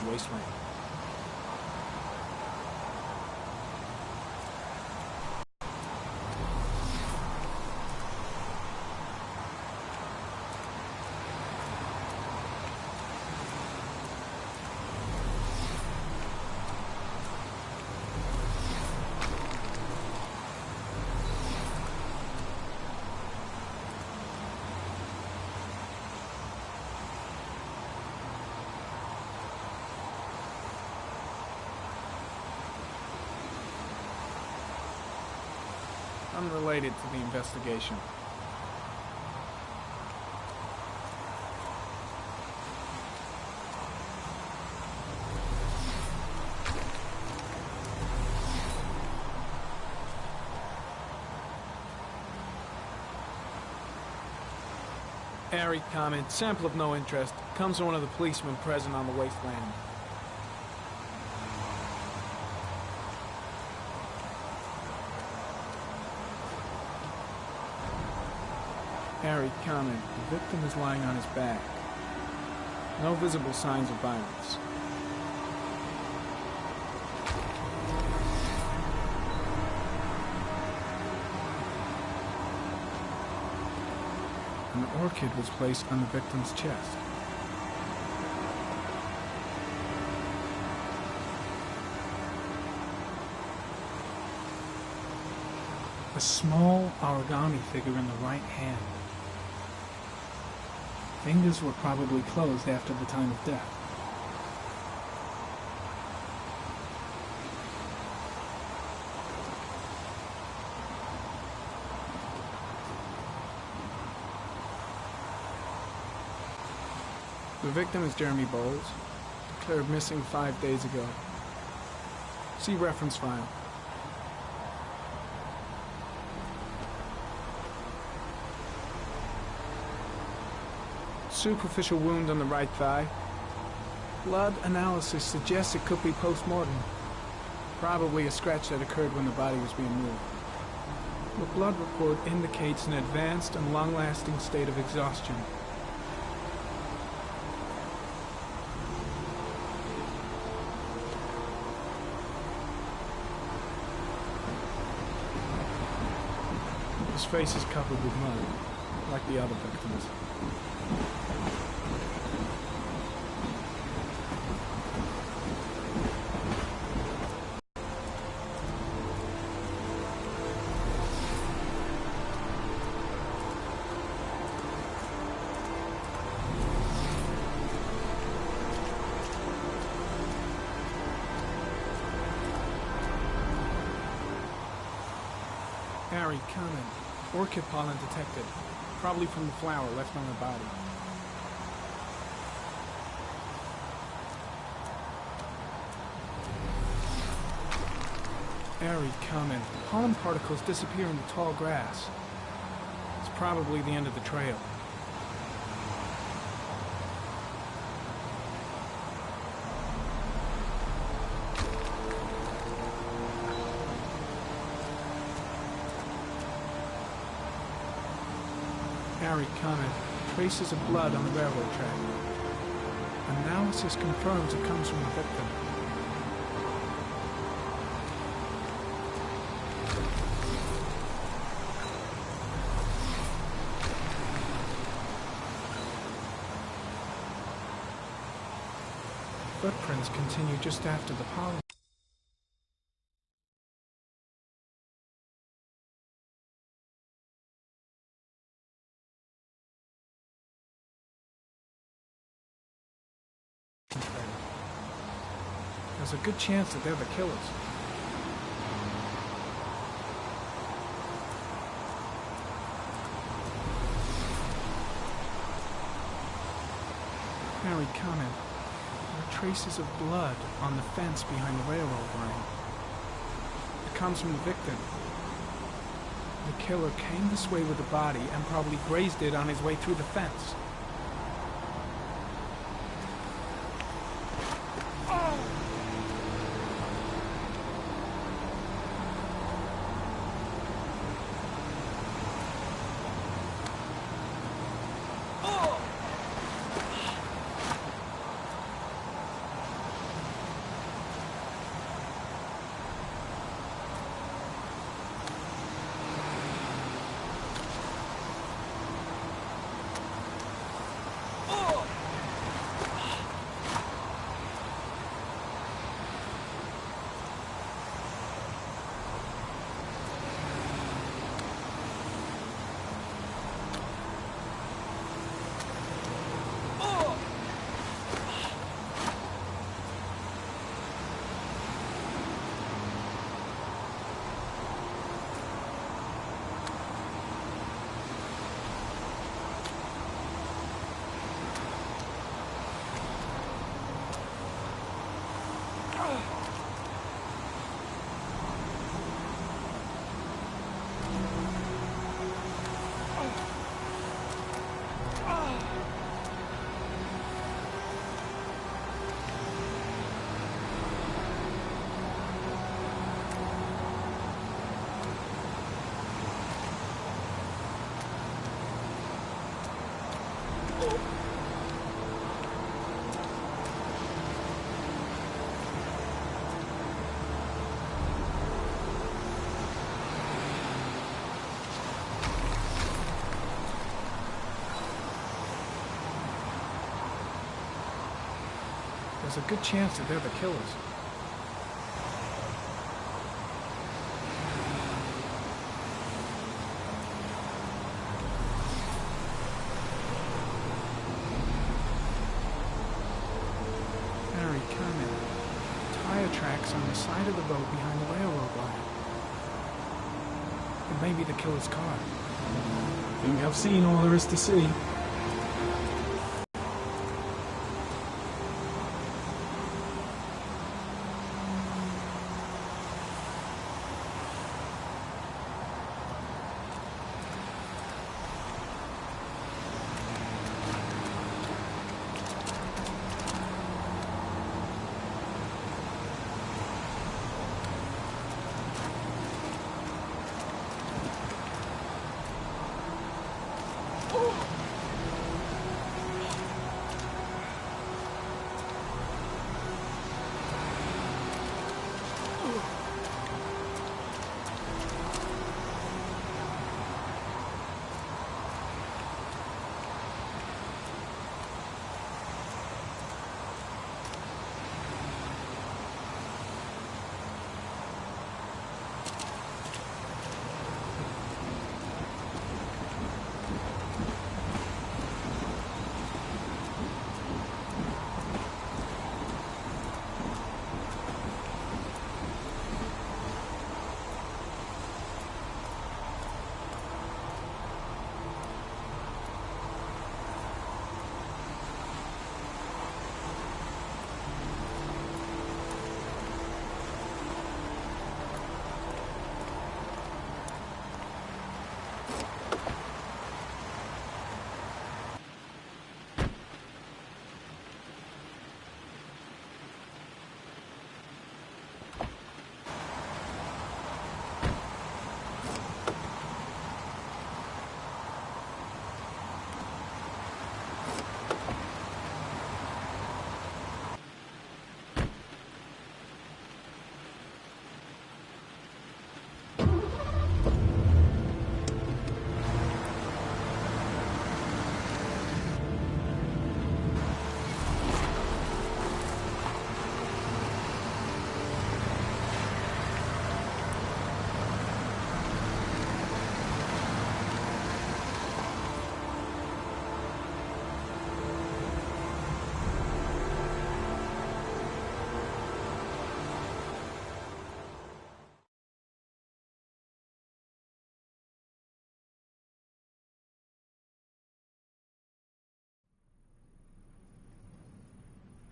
wasteland. Unrelated to the investigation. Airy comment, sample of no interest, comes from one of the policemen present on the wasteland. Harry comment, the victim is lying on his back. No visible signs of violence. An orchid was placed on the victim's chest. A small origami figure in the right hand. Fingers were probably closed after the time of death. The victim is Jeremy Bowles, declared missing 5 days ago. See reference file. Superficial wound on the right thigh. Blood analysis suggests it could be post-mortem. Probably a scratch that occurred when the body was being moved. The blood report indicates an advanced and long-lasting state of exhaustion. His face is covered with mud, like the other victims. Harry, comment. Orchid pollen detected. Probably from the flower left on the body. Harry, comment. Pollen particles disappear in the tall grass. It's probably the end of the trail. Harry, comment. Traces of blood on the railroad track. Analysis confirms it comes from the victim. Footprints continue just after the pollen. There's a good chance that they're the killers. Harry, comment. There are traces of blood on the fence behind the railroad line. It comes from the victim. The killer came this way with the body and probably grazed it on his way through the fence. there's a good chance that they're the killers. Harry, come in. Tire tracks on the side of the road behind the railroad line. It may be the killer's car. I think I've seen all there is to see.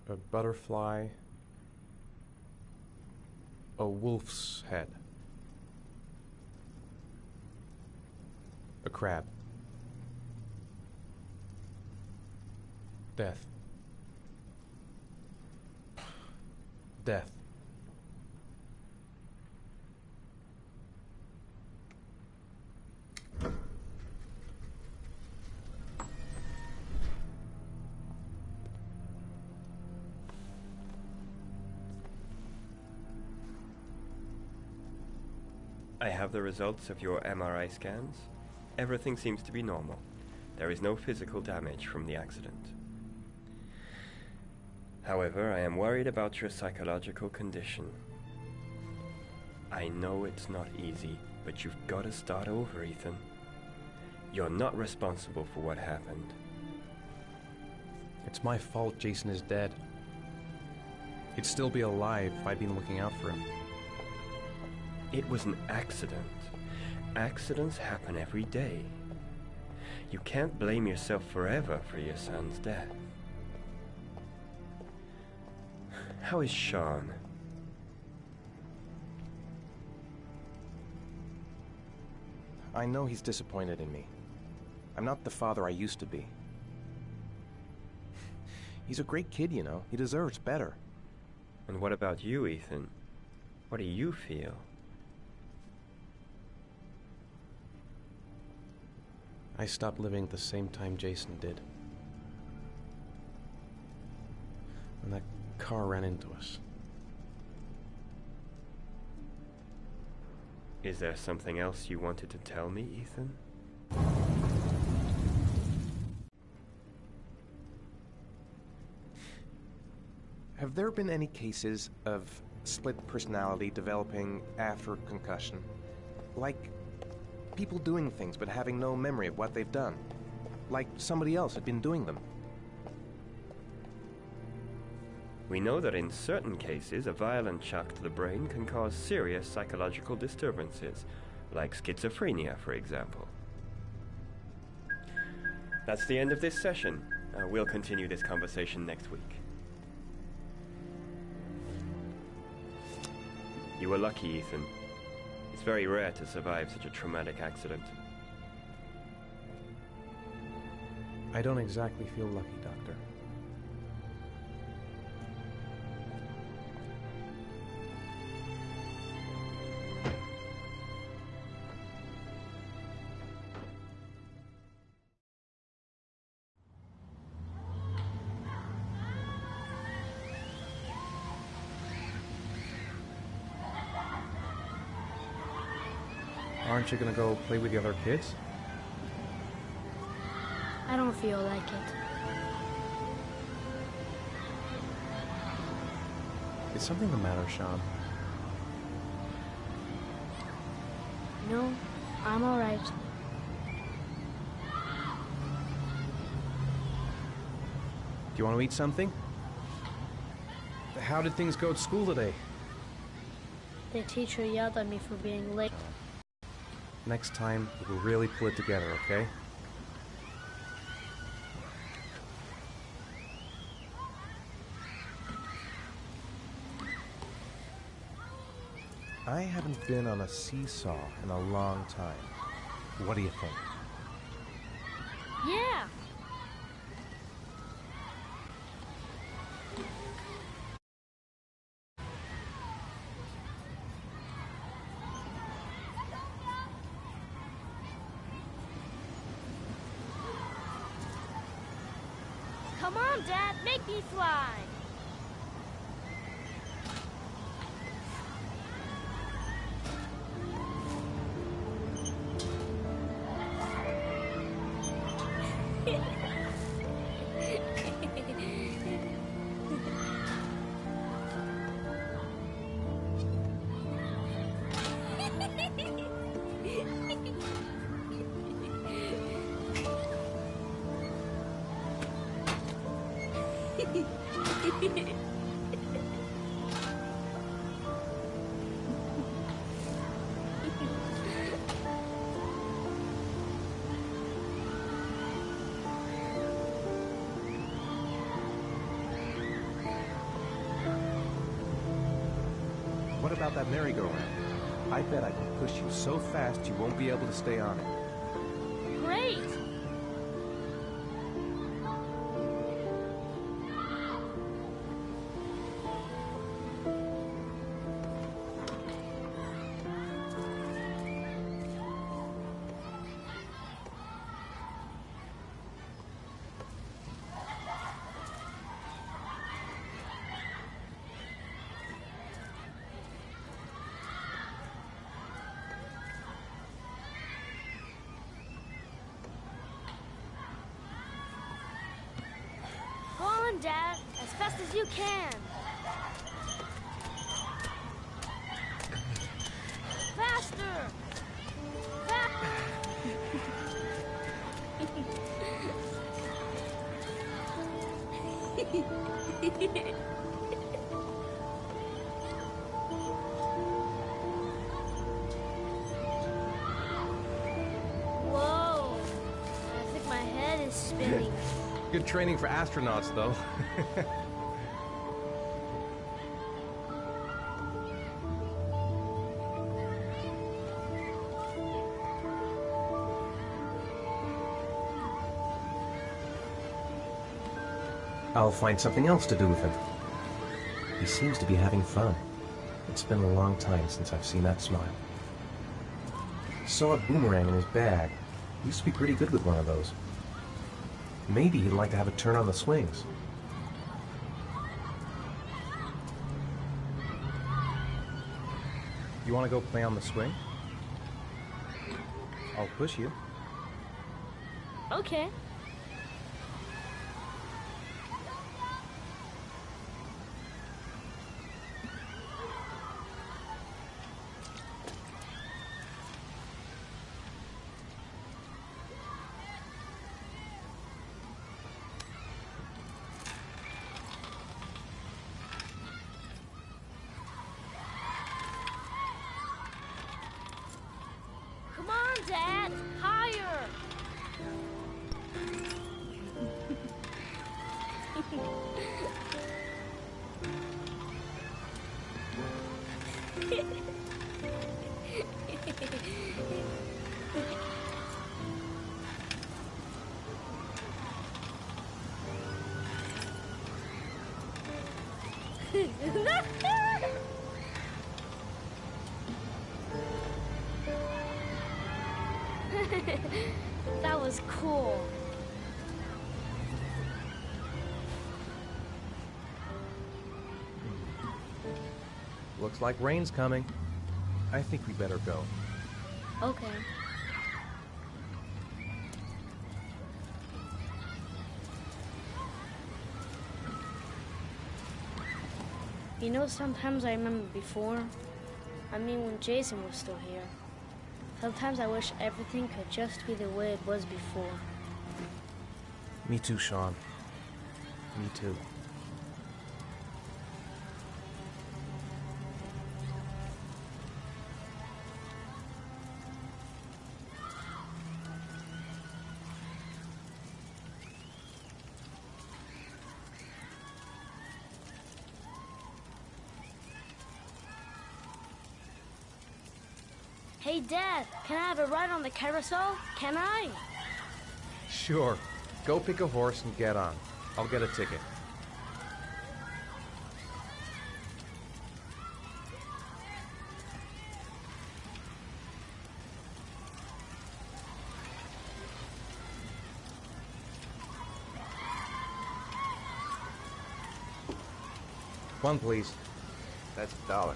A butterfly, a wolf's head, a crab, death, death. I have the results of your MRI scans. Everything seems to be normal. There is no physical damage from the accident. However, I am worried about your psychological condition. I know it's not easy, but you've got to start over, Ethan. You're not responsible for what happened. It's my fault Jason is dead. He'd still be alive if I'd been looking out for him. It was an accident. Accidents happen every day. You can't blame yourself forever for your son's death. How is Sean? I know he's disappointed in me. I'm not the father I used to be. He's a great kid, you know. He deserves better. And what about you, Ethan? What do you feel? I stopped living at the same time Jason did. When that car ran into us. Is there something else you wanted to tell me, Ethan? Have there been any cases of split personality developing after concussion? Like people doing things but having no memory of what they've done? Like somebody else had been doing them? We know that in certain cases, a violent shock to the brain can cause serious psychological disturbances, like schizophrenia, for example. That's the end of this session. We'll continue this conversation next week. You were lucky, Ethan. It's very rare to survive such a traumatic accident. I don't exactly feel lucky, Doctor. Aren't you gonna go play with the other kids? I don't feel like it. Is something the matter, Sean? No, I'm all right. Do you want to eat something? How did things go at school today? The teacher yelled at me for being late. Next time, we'll really pull it together, okay? I haven't been on a seesaw in a long time. What do you think? Yeah! Come on, Dad, make me fly! What about that merry-go-round? I bet I can push you so fast you won't be able to stay on it. Great! Go on, Dad, as fast as you can. Faster! Whoa! I think my head is spinning. Good training for astronauts, though. I'll find something else to do with him. He seems to be having fun. It's been a long time since I've seen that smile. Saw a boomerang in his bag. He used to be pretty good with one of those. Maybe he'd like to have a turn on the swings. You want to go play on the swing? I'll push you. Okay. Dad! Higher! That was cool. Looks like rain's coming. I think we better go. Okay. You know, sometimes I remember before. I mean, when Jason was still here. Sometimes I wish everything could just be the way it was before. Me too, Sean. Me too. Hey, Dad, can I have a ride on the carousel? Can I? Sure. Go pick a horse and get on. I'll get a ticket. One, please. That's $1.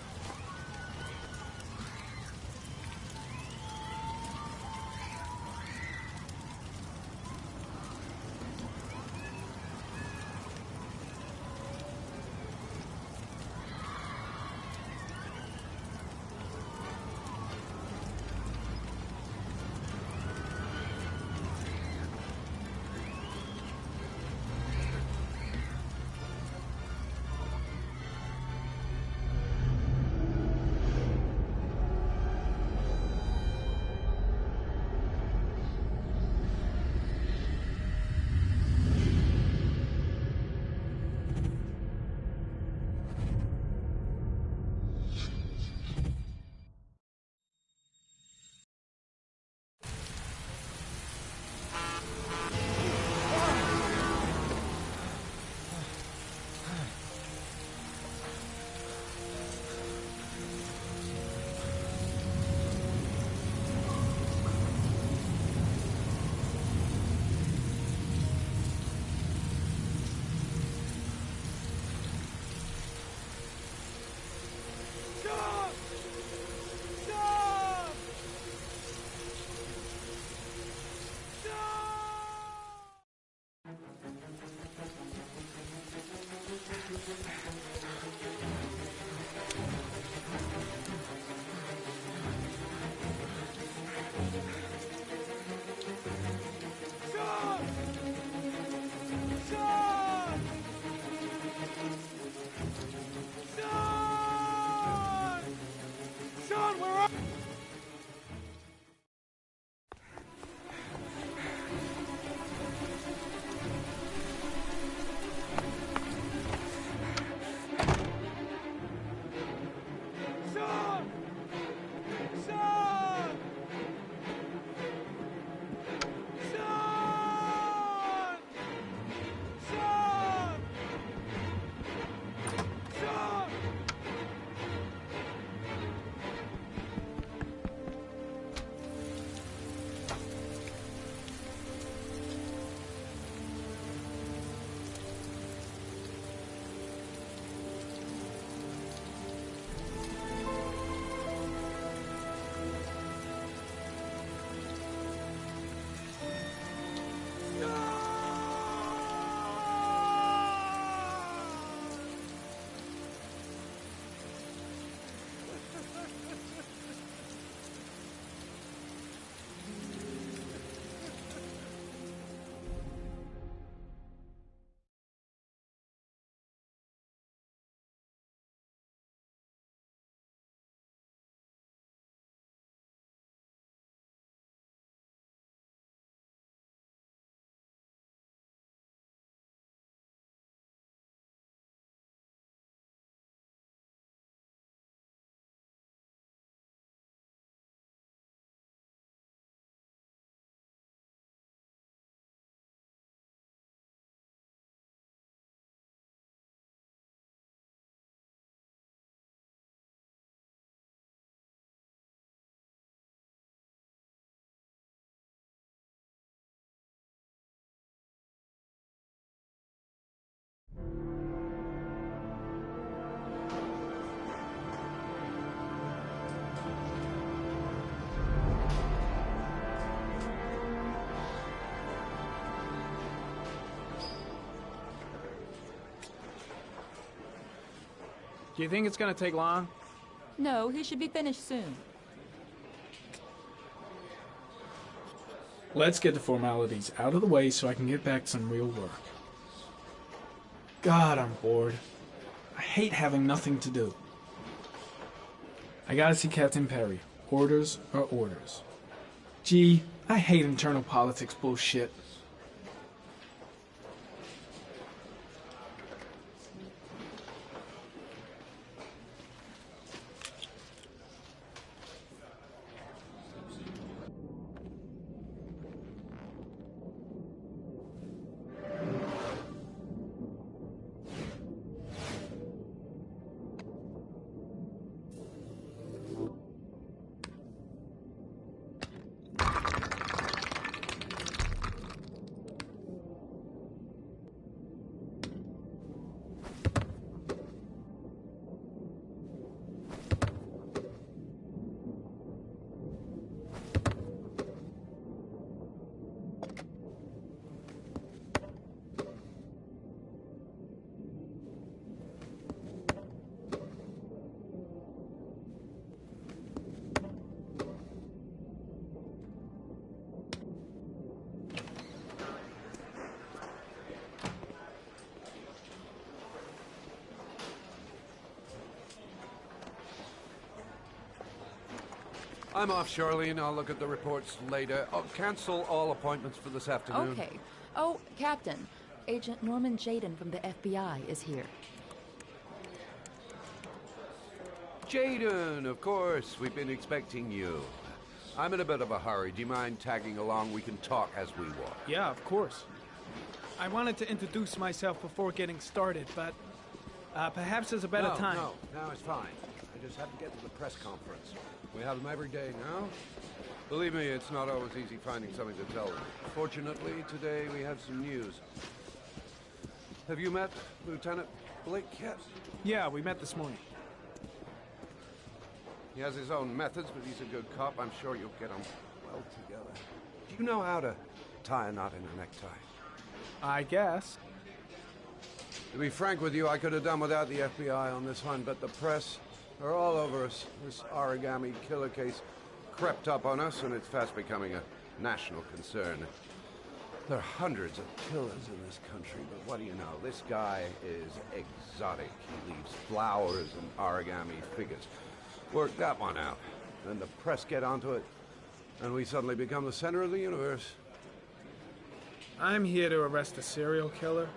Do you think it's gonna take long? No, he should be finished soon. Let's get the formalities out of the way so I can get back to some real work. God, I'm bored. I hate having nothing to do. I gotta see Captain Perry. Orders are orders. Gee, I hate internal politics bullshit. I'm off, Charlene. I'll look at the reports later. I'll cancel all appointments for this afternoon. Okay. Oh, Captain. Agent Norman Jayden from the FBI is here. Jayden, of course. We've been expecting you. I'm in a bit of a hurry. Do you mind tagging along? We can talk as we walk. Yeah, of course. I wanted to introduce myself before getting started, but perhaps there's a better time. No, it's fine. I just have to get to the press conference. We have them every day now. Believe me, it's not always easy finding something to tell them. Fortunately, today we have some news. Have you met Lieutenant Blake yet? Yeah, we met this morning. He has his own methods, but he's a good cop. I'm sure you'll get on well together. Do you know how to tie a knot in a necktie? I guess. To be frank with you, I could have done without the FBI on this one, but the press are all over us. This origami killer case crept up on us, and it's fast becoming a national concern. There are hundreds of killers in this country, but what do you know? This guy is exotic. He leaves flowers and origami figures. Work that one out. Then the press get onto it, and we suddenly become the center of the universe. I'm here to arrest a serial killer.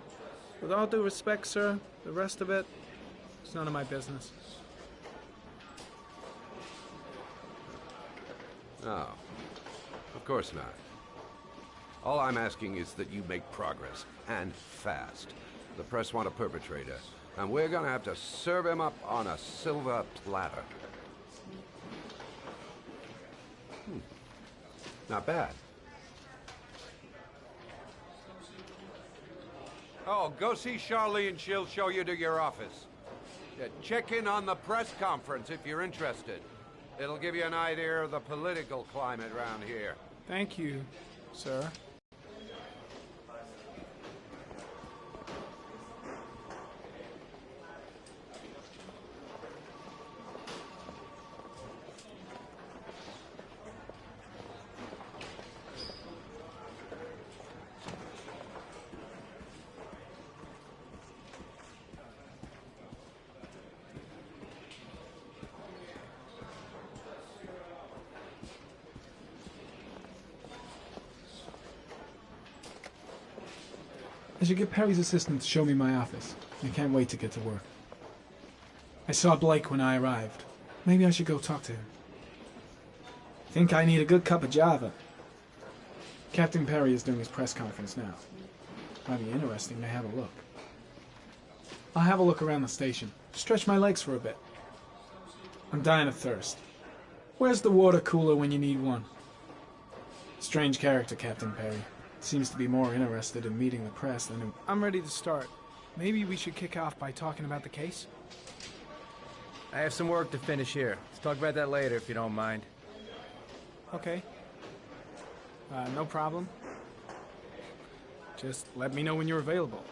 With all due respect, sir, the rest of it, it's none of my business. No, of course not. All I'm asking is that you make progress, and fast. The press want a perpetrator, and we're gonna have to serve him up on a silver platter. Not bad. Oh, go see Charlene. She'll show you to your office. Yeah, check in on the press conference if you're interested. It'll give you an idea of the political climate around here. Thank you, sir. I should get Perry's assistant to show me my office. I can't wait to get to work. I saw Blake when I arrived. Maybe I should go talk to him. Think I need a good cup of Java. Captain Perry is doing his press conference now. Might be interesting to have a look. I'll have a look around the station. Stretch my legs for a bit. I'm dying of thirst. Where's the water cooler when you need one? Strange character, Captain Perry. Seems to be more interested in meeting the press than in... I'm ready to start. Maybe we should kick off by talking about the case? I have some work to finish here. Let's talk about that later if you don't mind. Okay. No problem. Just let me know when you're available.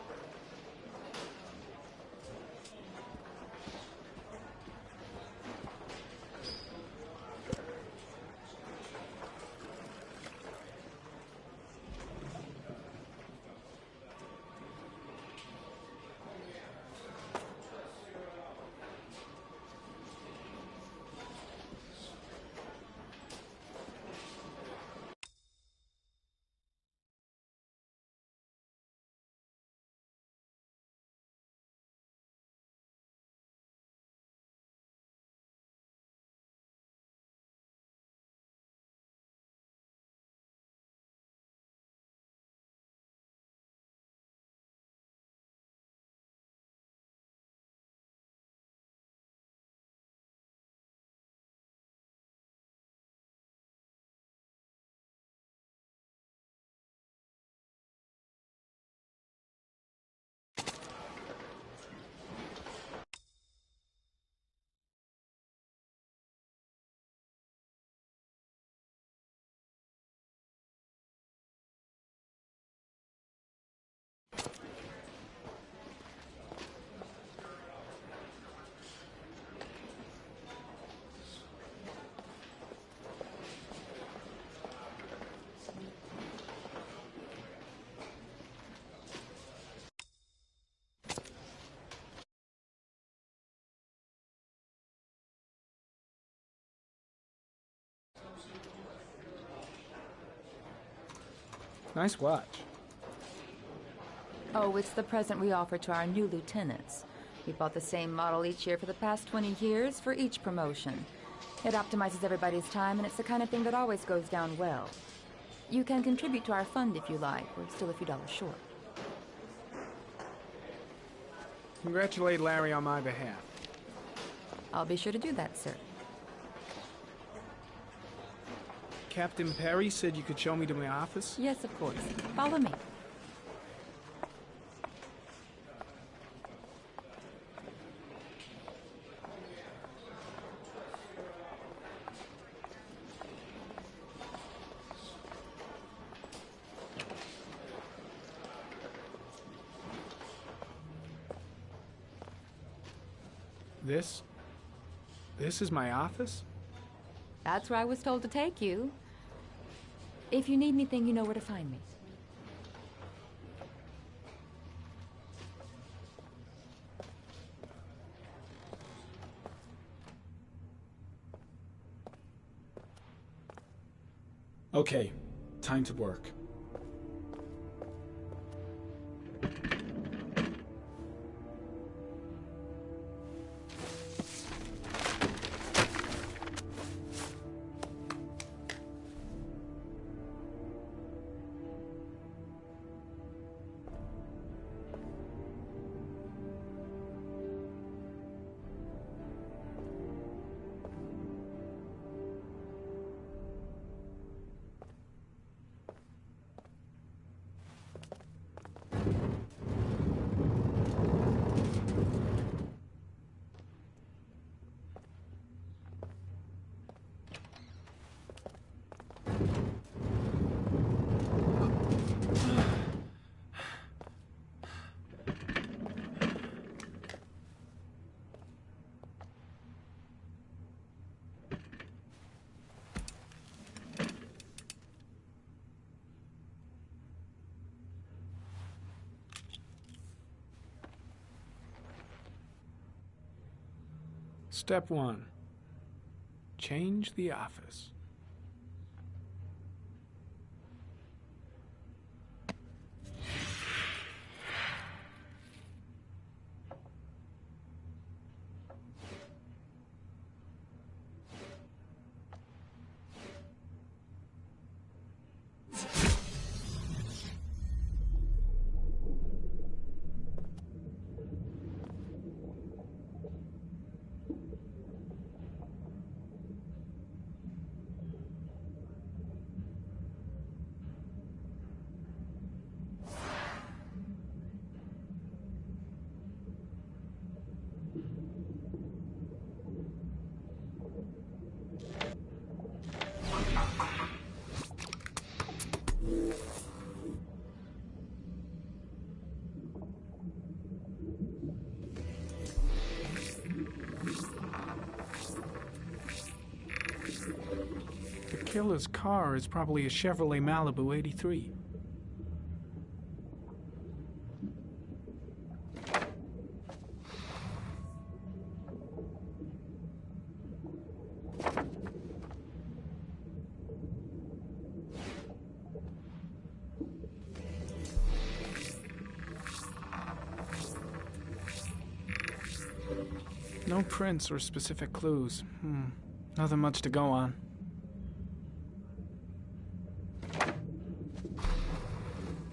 Nice watch. Oh, it's the present we offer to our new lieutenants. We bought the same model each year for the past 20 years for each promotion. It optimizes everybody's time, and it's the kind of thing that always goes down well. You can contribute to our fund if you like. We're still a few dollars short. Congratulate Larry on my behalf. I'll be sure to do that, sir. Captain Perry said you could show me to my office? Yes, of course. Follow me. This is my office? That's where I was told to take you. If you need anything, you know where to find me. Okay, time to work. Step 1. Change the office. The killer's car is probably a Chevrolet Malibu 83. No prints or specific clues. Nothing much to go on.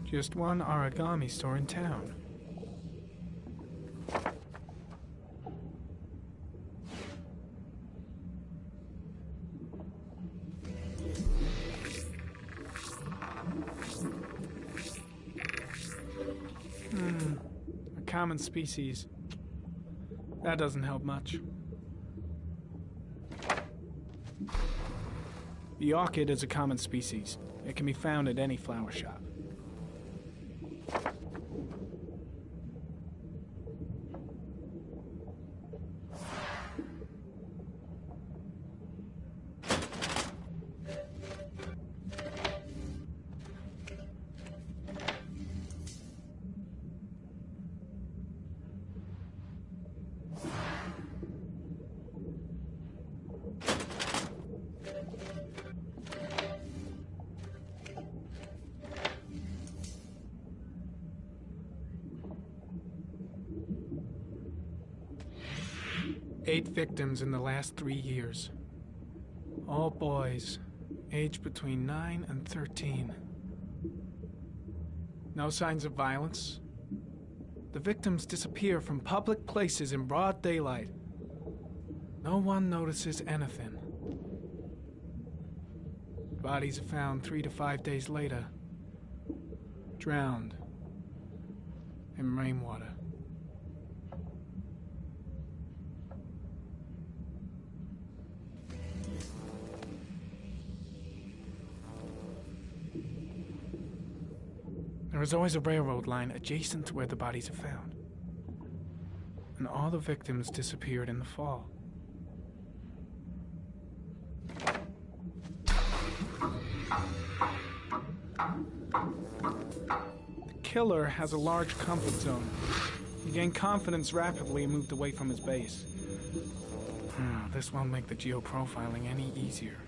Just one origami store in town. A common species. That doesn't help much. The orchid is a common species. It can be found at any flower shop. 8 victims in the last 3 years. All boys, aged between 9 and 13. No signs of violence. The victims disappear from public places in broad daylight. No one notices anything. Bodies are found 3 to 5 days later, drowned in rainwater. There is always a railroad line adjacent to where the bodies are found. And all the victims disappeared in the fall. The killer has a large comfort zone. He gained confidence rapidly and moved away from his base. This won't make the geoprofiling any easier.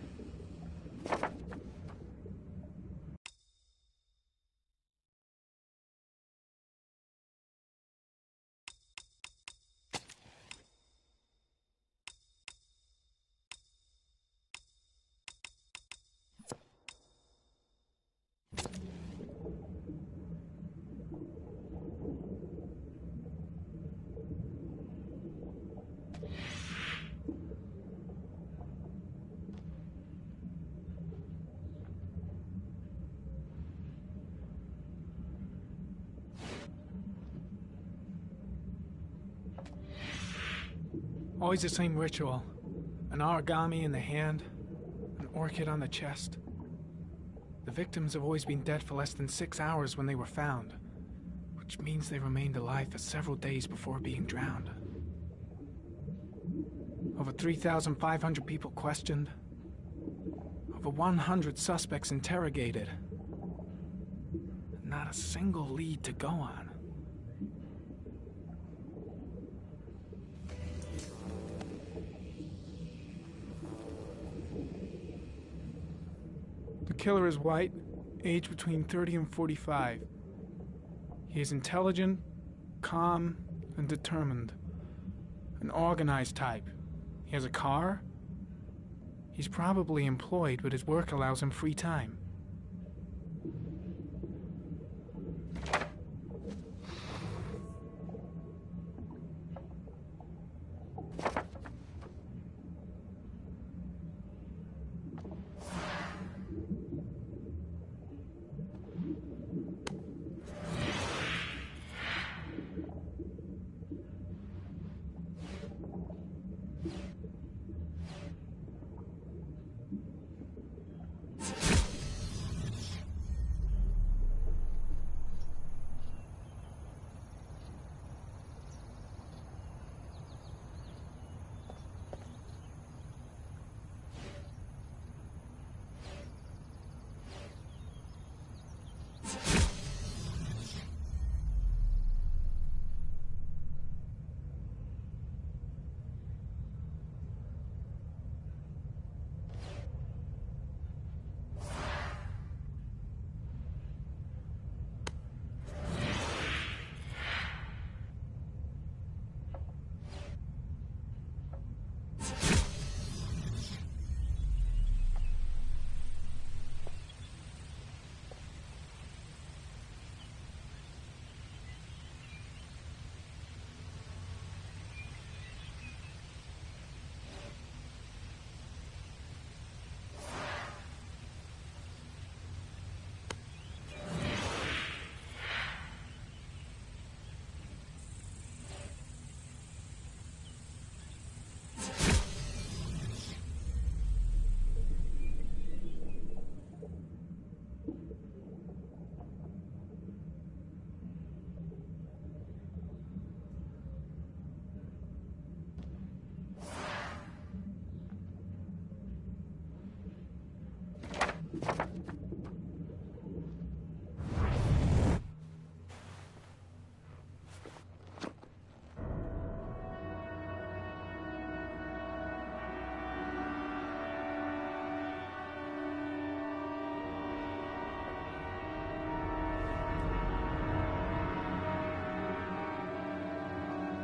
Always the same ritual. An origami in the hand, an orchid on the chest. The victims have always been dead for less than 6 hours when they were found, which means they remained alive for several days before being drowned. Over 3,500 people questioned. Over 100 suspects interrogated. Not a single lead to go on. The killer is white, aged between 30 and 45. He is intelligent, calm, and determined. An organized type. He has a car. He's probably employed, but his work allows him free time.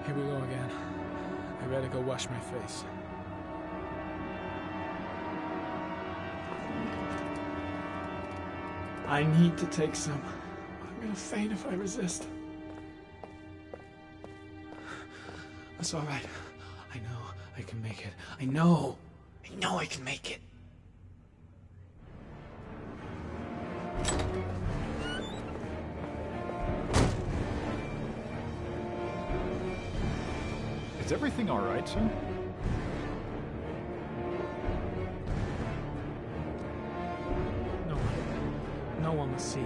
Here we go again. I better go wash my face. I need to take some. I'm gonna faint if I resist. It's all right. I know I can make it. I know I can make it. Is everything all right, sir? No one will see.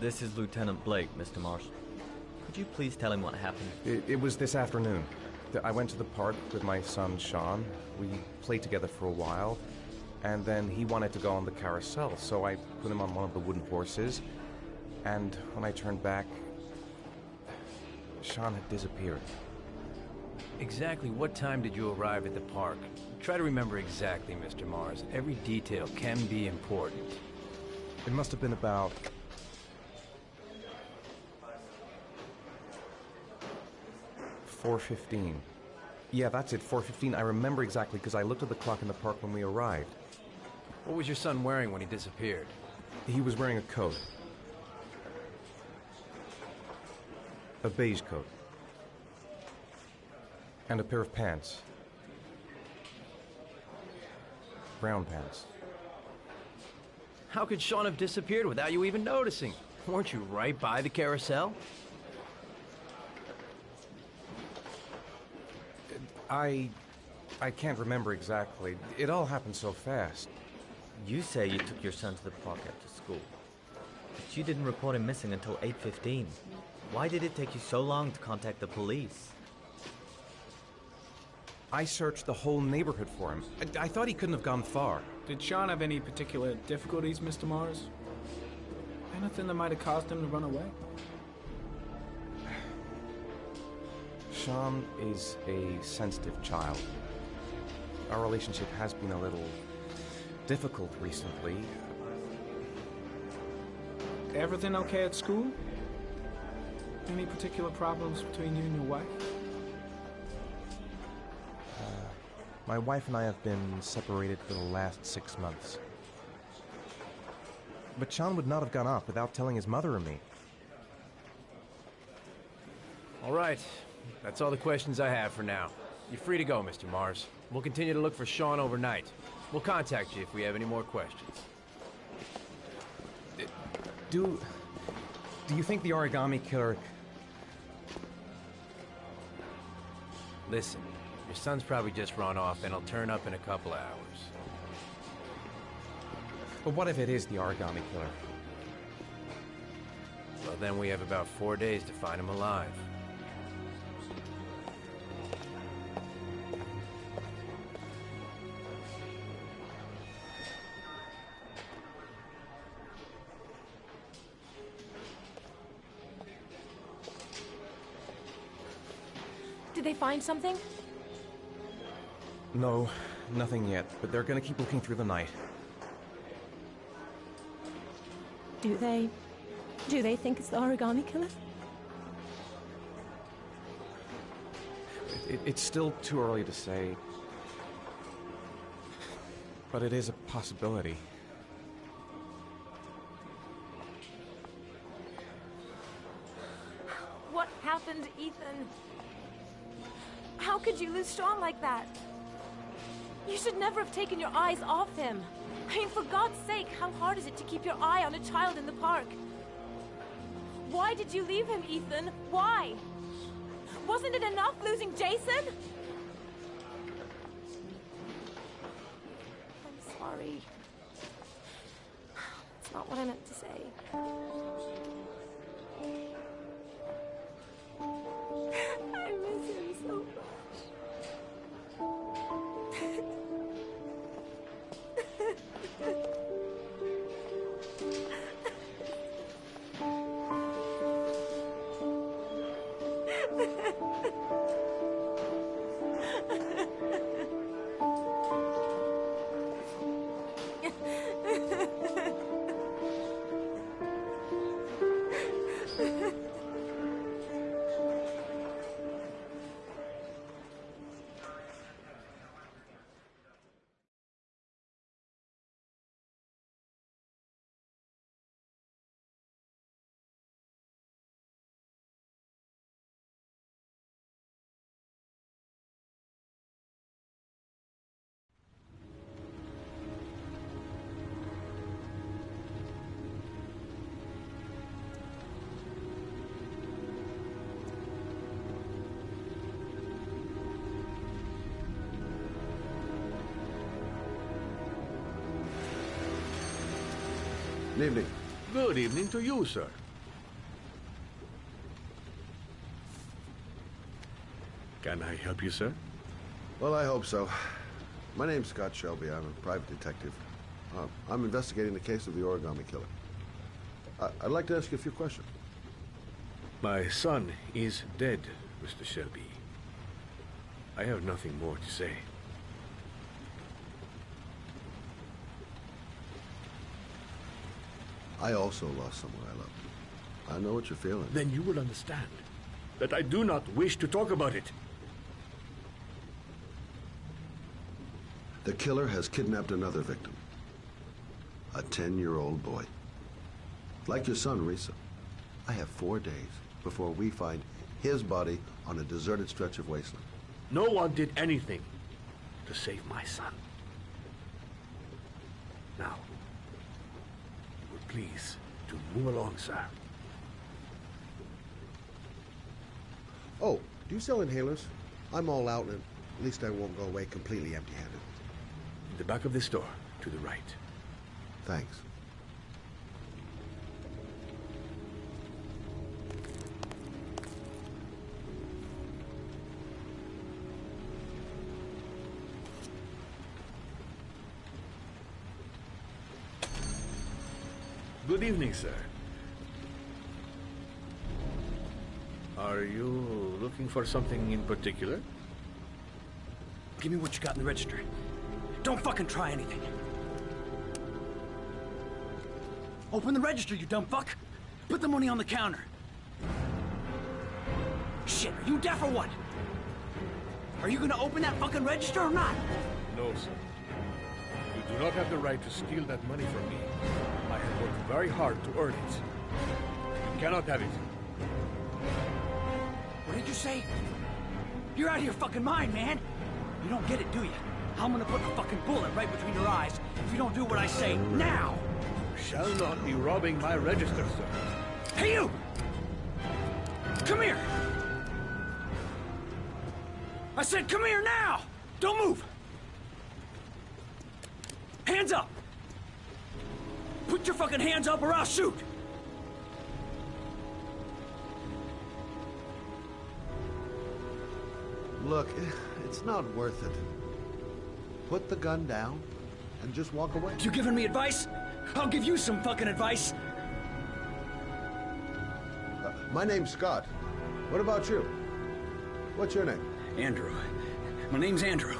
This is Lieutenant Blake, Mr. Marshall. Could you please tell him what happened? It was this afternoon. I went to the park with my son, Sean. We played together for a while, and then he wanted to go on the carousel, so I put him on one of the wooden horses, and when I turned back, Sean had disappeared. Exactly what time did you arrive at the park? Try to remember exactly, Mr. Mars. Every detail can be important. It must have been about 4:15. Yeah, that's it, 4:15. I remember exactly because I looked at the clock in the park when we arrived. What was your son wearing when he disappeared? He was wearing a coat. A beige coat. And a pair of pants. Brown pants. How could Sean have disappeared without you even noticing? Weren't you right by the carousel? I can't remember exactly. It all happened so fast. You say you took your son to the park after school, but you didn't report him missing until 8:15. Why did it take you so long to contact the police? I searched the whole neighborhood for him. I thought he couldn't have gone far. Did Sean have any particular difficulties, Mr. Mars? Anything that might have caused him to run away? Sean is a sensitive child. Our relationship has been a little difficult recently. Everything okay at school? Any particular problems between you and your wife? My wife and I have been separated for the last 6 months. But Sean would not have gone off without telling his mother or me. All right. That's all the questions I have for now. You're free to go, Mr. Mars. We'll continue to look for Sean overnight. We'll contact you if we have any more questions. Do you think the origami killer... Listen, your son's probably just run off and he'll turn up in a couple of hours. But what if it is the origami killer? Well, then we have about 4 days to find him alive. Did they find something? No, nothing yet, but they're gonna keep looking through the night. Do they Do they think it's the origami killer? It's still too early to say. But it is a possibility. What happened, Ethan? How could you lose Sean like that? You should never have taken your eyes off him. I mean, for God's sake, how hard is it to keep your eye on a child in the park? Why did you leave him, Ethan? Why? Wasn't it enough losing Jason? I'm sorry. That's not what I meant to say. I miss him so much. Good evening. Good evening to you, sir. Can I help you, sir? Well, I hope so. My name's Scott Shelby. I'm a private detective. I'm investigating the case of the origami killer. I'd like to ask you a few questions. My son is dead, Mr. Shelby. I have nothing more to say. I also lost someone I loved. I know what you're feeling. Then you will understand that I do not wish to talk about it. The killer has kidnapped another victim. A 10-year-old boy. Like your son, Risa. I have 4 days before we find his body on a deserted stretch of wasteland. No one did anything to save my son. Now, please, to move along, sir. Oh, do you sell inhalers? I'm all out, and at least I won't go away completely empty-handed. In the back of the store, to the right. Thanks. Good evening, sir. Are you looking for something in particular? Give me what you got in the register. Don't fucking try anything. Open the register, you dumb fuck. Put the money on the counter. Shit, are you deaf or what? Are you gonna open that fucking register or not? No, sir. You do not have the right to steal that money from me. I have worked very hard to earn it. You cannot have it. What did you say? You're out of your fucking mind, man. You don't get it, do you? I'm gonna put a fucking bullet right between your eyes if you don't do what I say now. You shall not be robbing my register, sir. Hey, you! Come here! I said come here now! Don't move! Hands up! Put your fucking hands up or I'll shoot! Look, it's not worth it. Put the gun down and just walk away. You giving me advice? I'll give you some fucking advice. My name's Scott. What about you? What's your name? Andrew. My name's Andrew.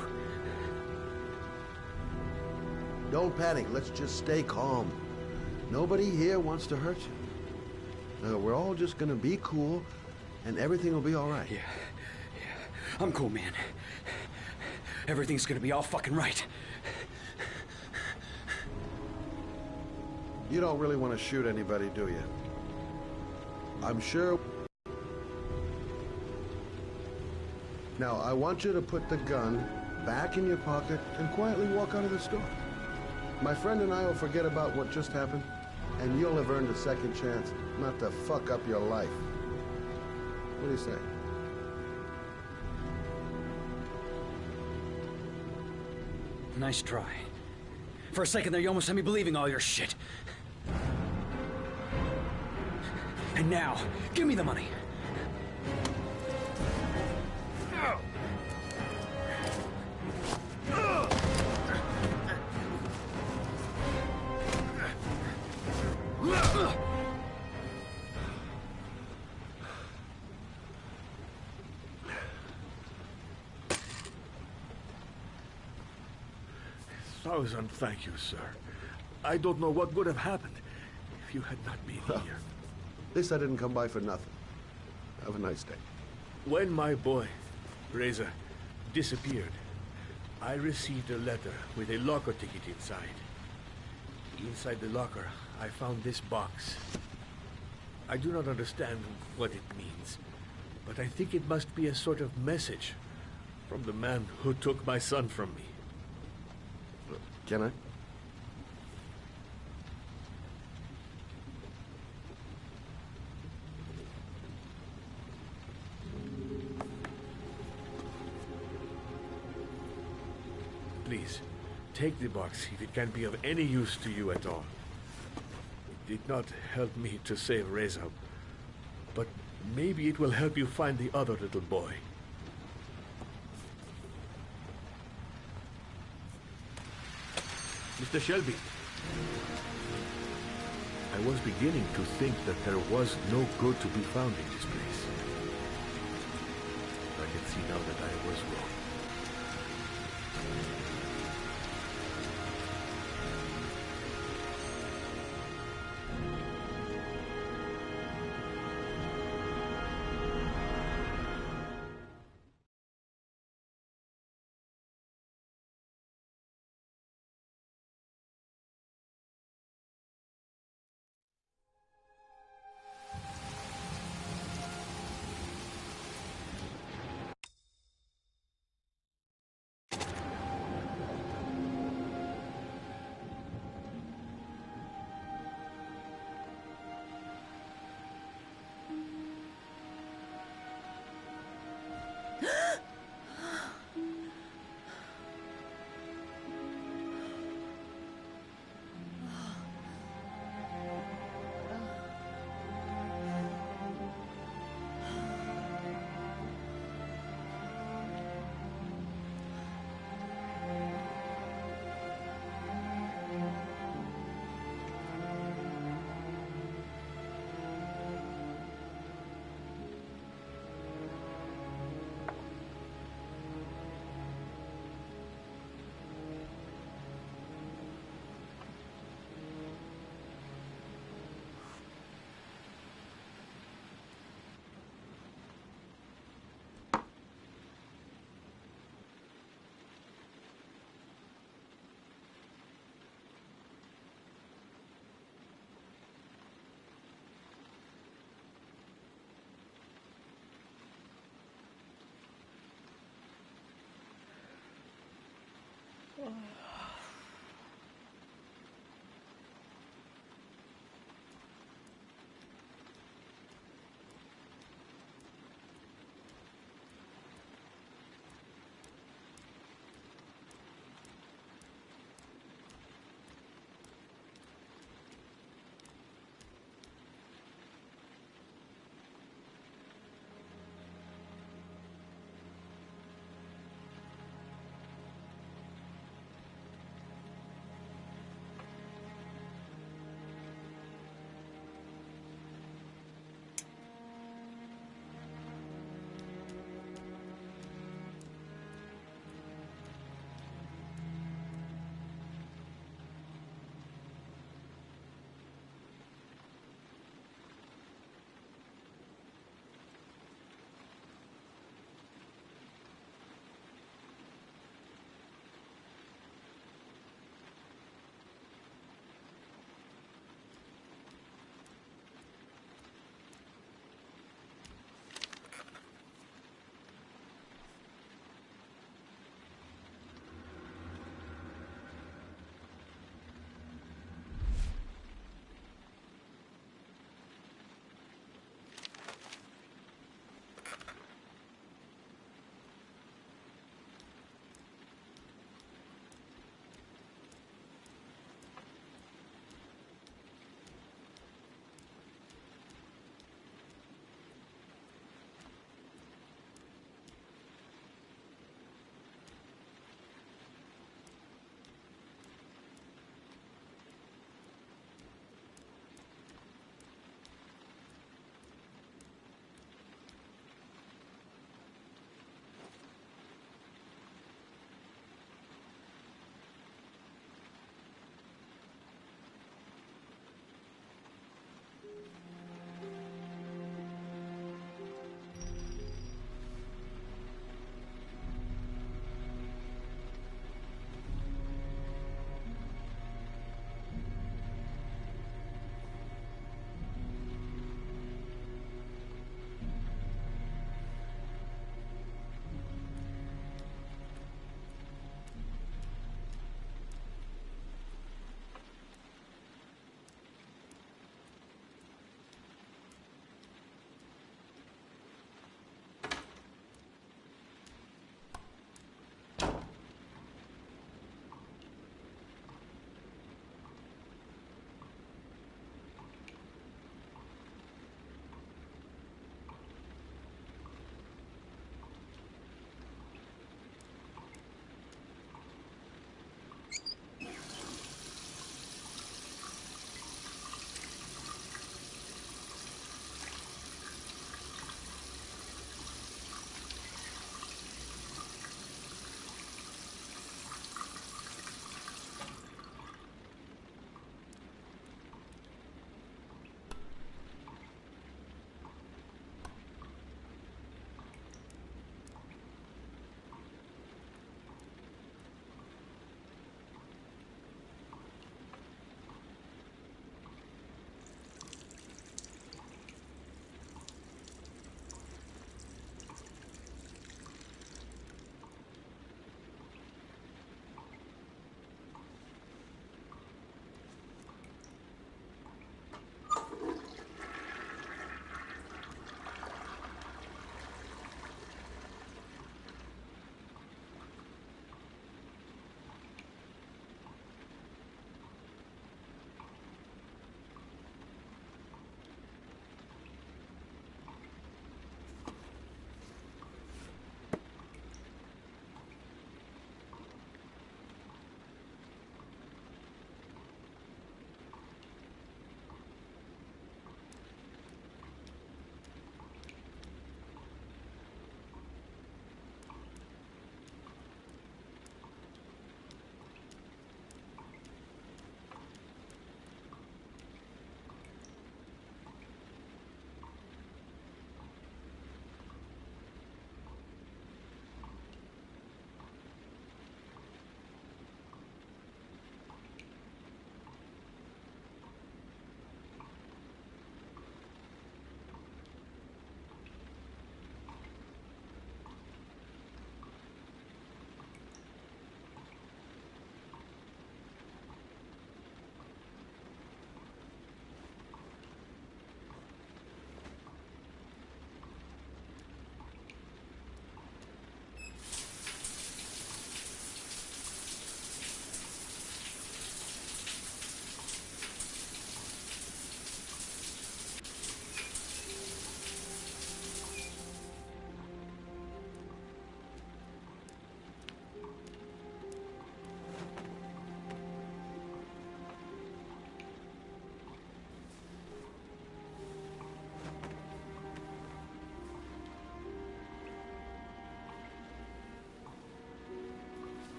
Don't panic. Let's just stay calm. Nobody here wants to hurt you. We're all just gonna be cool, and everything will be all right. Yeah. I'm cool, man. Everything's gonna be all fucking right. You don't really want to shoot anybody, do you? I'm sure... Now, I want you to put the gun back in your pocket and quietly walk out of the store. My friend and I will forget about what just happened, and you'll have earned a second chance not to fuck up your life. What do you say? Nice try. For a second there, you almost had me believing all your shit. And now, give me the money. Thousand thank you, sir. I don't know what would have happened if you had not been here. At least I didn't come by for nothing. Have a nice day. When my boy, Reza, disappeared, I received a letter with a locker ticket inside. Inside the locker, I found this box. I do not understand what it means, but I think it must be a sort of message from the man who took my son from me. Can I? Please, take the box if it can be of any use to you at all. It did not help me to save Reza, but maybe it will help you find the other little boy. Mr. Shelby, I was beginning to think that there was no good to be found in this place. I can see now that I was wrong.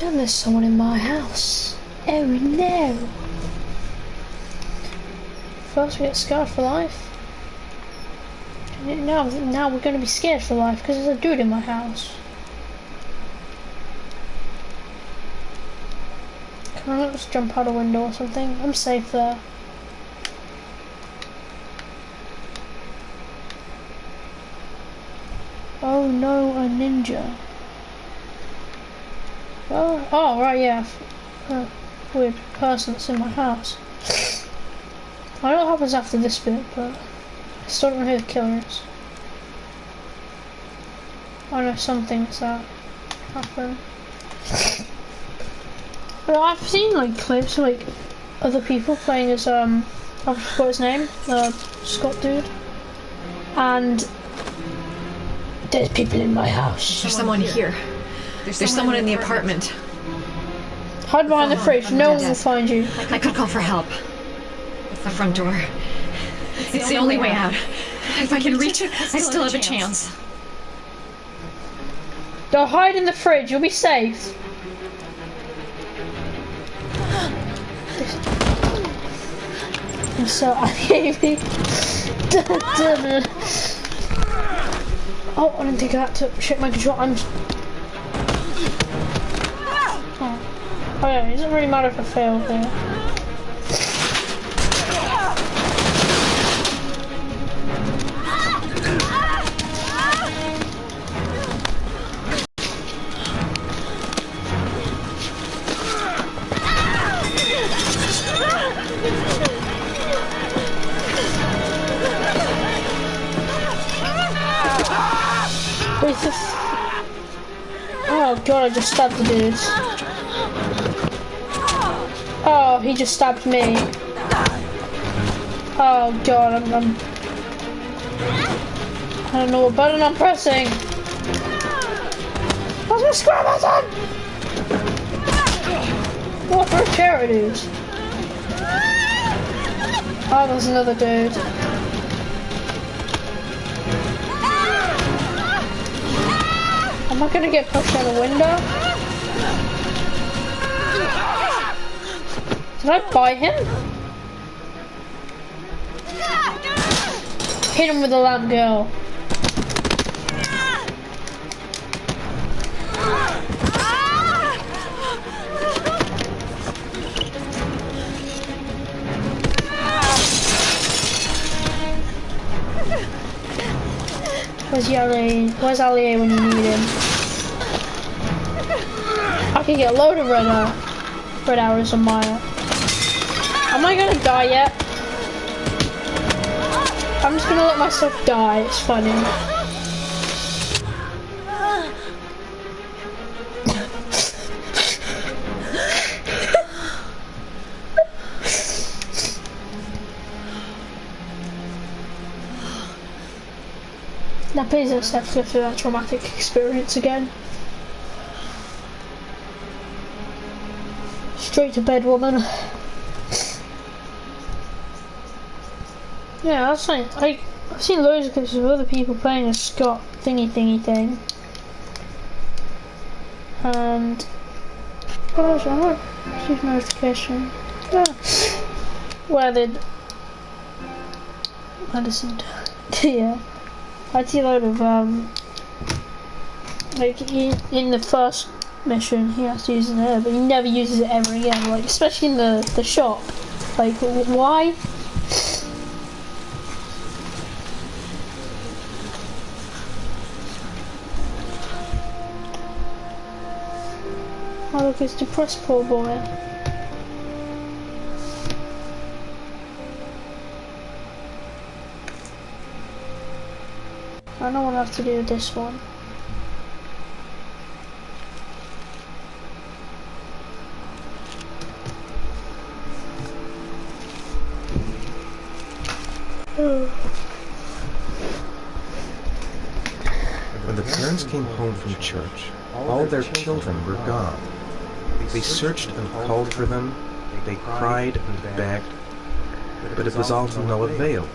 And there's someone in my house. Oh no. First we get scarred for life. Now we're gonna be scared for life because there's a dude in my house. Can I not just jump out a window or something? I'm safe there. Oh no, a ninja. Oh right, yeah. Weird person that's in my house. I know what happens after this bit, but I still don't know who the killer is. I know some things that happen. But I've seen like clips of like other people playing as I forgot his name, the Scott dude. And there's people in my house. There's someone here. There's someone in the apartment. Hide behind the fridge, no one will find you. I could call for help. The front door. It's the only way out. If I can reach it, I still have a chance. Don't hide in the fridge, you'll be safe. I'm so angry. Oh, I didn't think of that to check my control. Oh yeah, it doesn't really matter if I fail here. Oh god, I just stabbed the dudes. Oh, he just stabbed me. Oh god, I don't know what button I'm pressing. What's my square button? What for a chair it is? Oh, there's another dude. Am I gonna get pushed out the window? Did I buy him? Hit him with the lamp girl. Where's Yali? Where's Ali when you need him? I can get a load of red arrows a mile. Am I gonna die yet? I'm just gonna let myself die, it's funny. Now please don't step through that traumatic experience again. Straight to bed, woman. Yeah, that's fine. I've seen loads of clips of other people playing a Scott thingy thing. And what else? I want receive notification. Yeah. Where did I listened? Yeah. I'd see a load of like in the first mission he has to use it there, but he never uses it ever again. Like especially in the shop. Like why? Oh look, it's depressed poor boy. I know what I have to do with this one. When the parents came home from church, all their children were gone. They searched and called for them, they cried and begged, but it was all to no avail.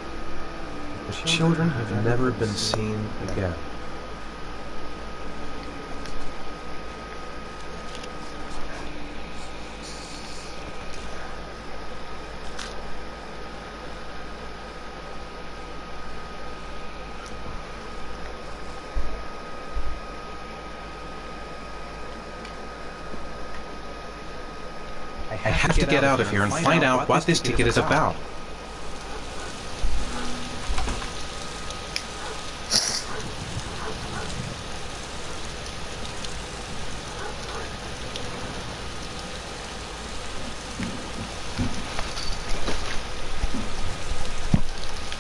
The children have never been seen again. I have to get out of here and find out what this ticket is about.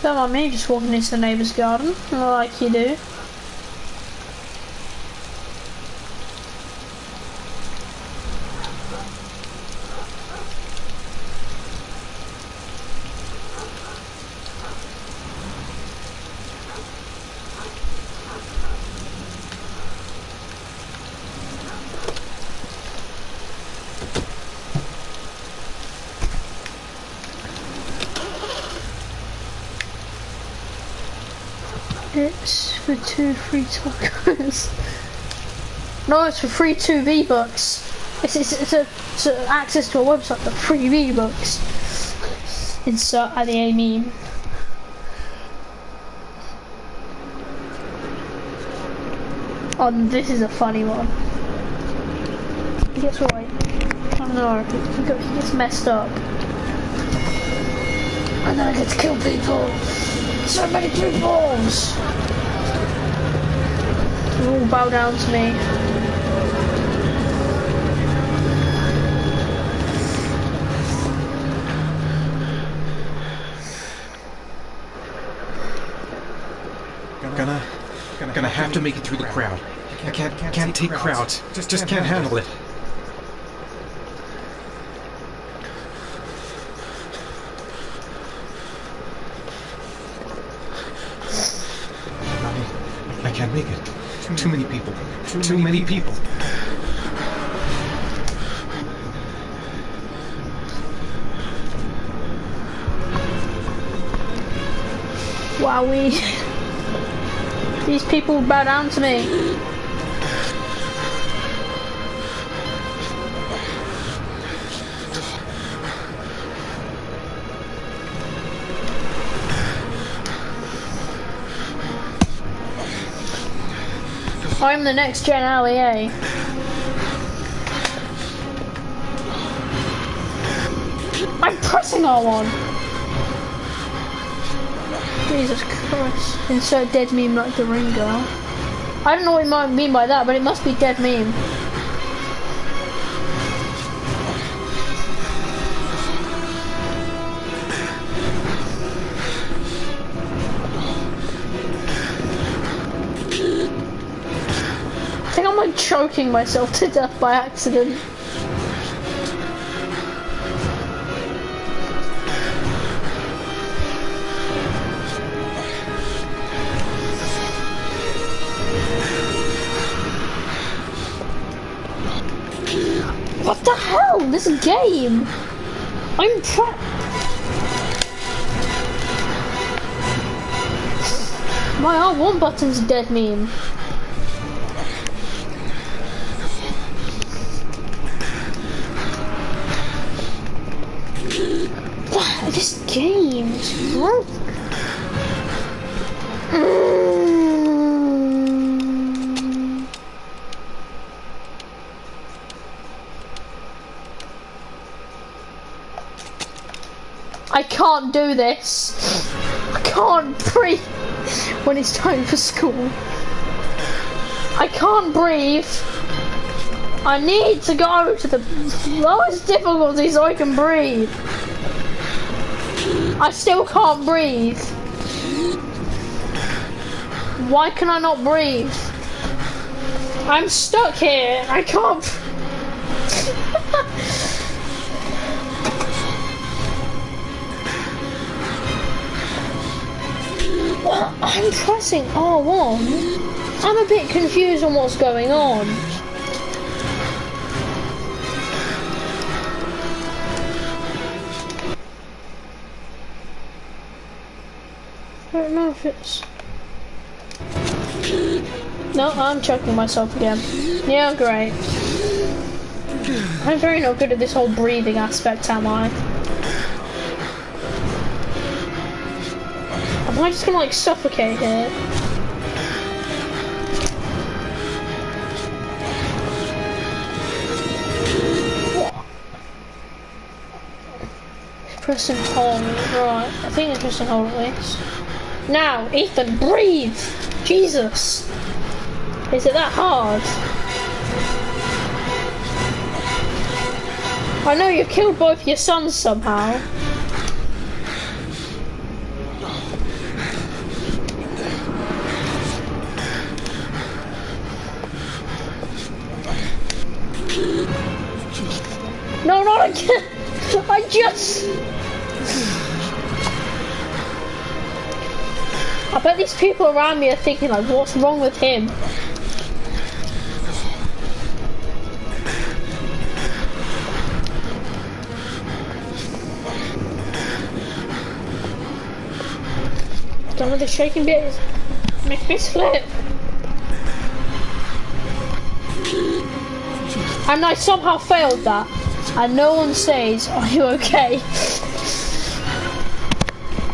Don't mind me just walking into the neighbour's garden, like you do. It's for 2 free tacos. No, it's for free 2 V-Bucks. It's access to a website for free V-Bucks. Insert at the A meme. Oh, this is a funny one. He gets right. Oh no, he gets messed up. And then I get to kill people. So many peoples! They all bow down to me. Gonna have to make it through the crowd. I can't take crowds. Just can't handle it. I can't make it. Too many people. Too many people. Wowee. These people bow down to me. I'm the next gen LEA. I'm pressing R1. Jesus Christ. Insert dead meme like the ring girl. I don't know what you might mean by that, but it must be dead meme. I think I'm like choking myself to death by accident. What the hell? This game! I'm my R1 button's a dead meme. This game is broke. I can't do this. I can't breathe when it's time for school. I can't breathe. I need to go to the lowest difficulty so I can breathe. I still can't breathe. Why can I not breathe? I'm stuck here. I can't. Well, I'm pressing R1. I'm a bit confused on what's going on. I don't know if it's... No, I'm choking myself again. Yeah, great. I'm very not good at this whole breathing aspect, am I? Am I just gonna like suffocate here? What? Press and hold. Right, I think it's press and hold at least. Now, Ethan, breathe! Jesus! Is it that hard? I know you killed both your sons somehow. No, not again! I just... I bet these people around me are thinking like, what's wrong with him? Done with the shaking bit. Make me flip. And I somehow failed that. And no one says, are you okay?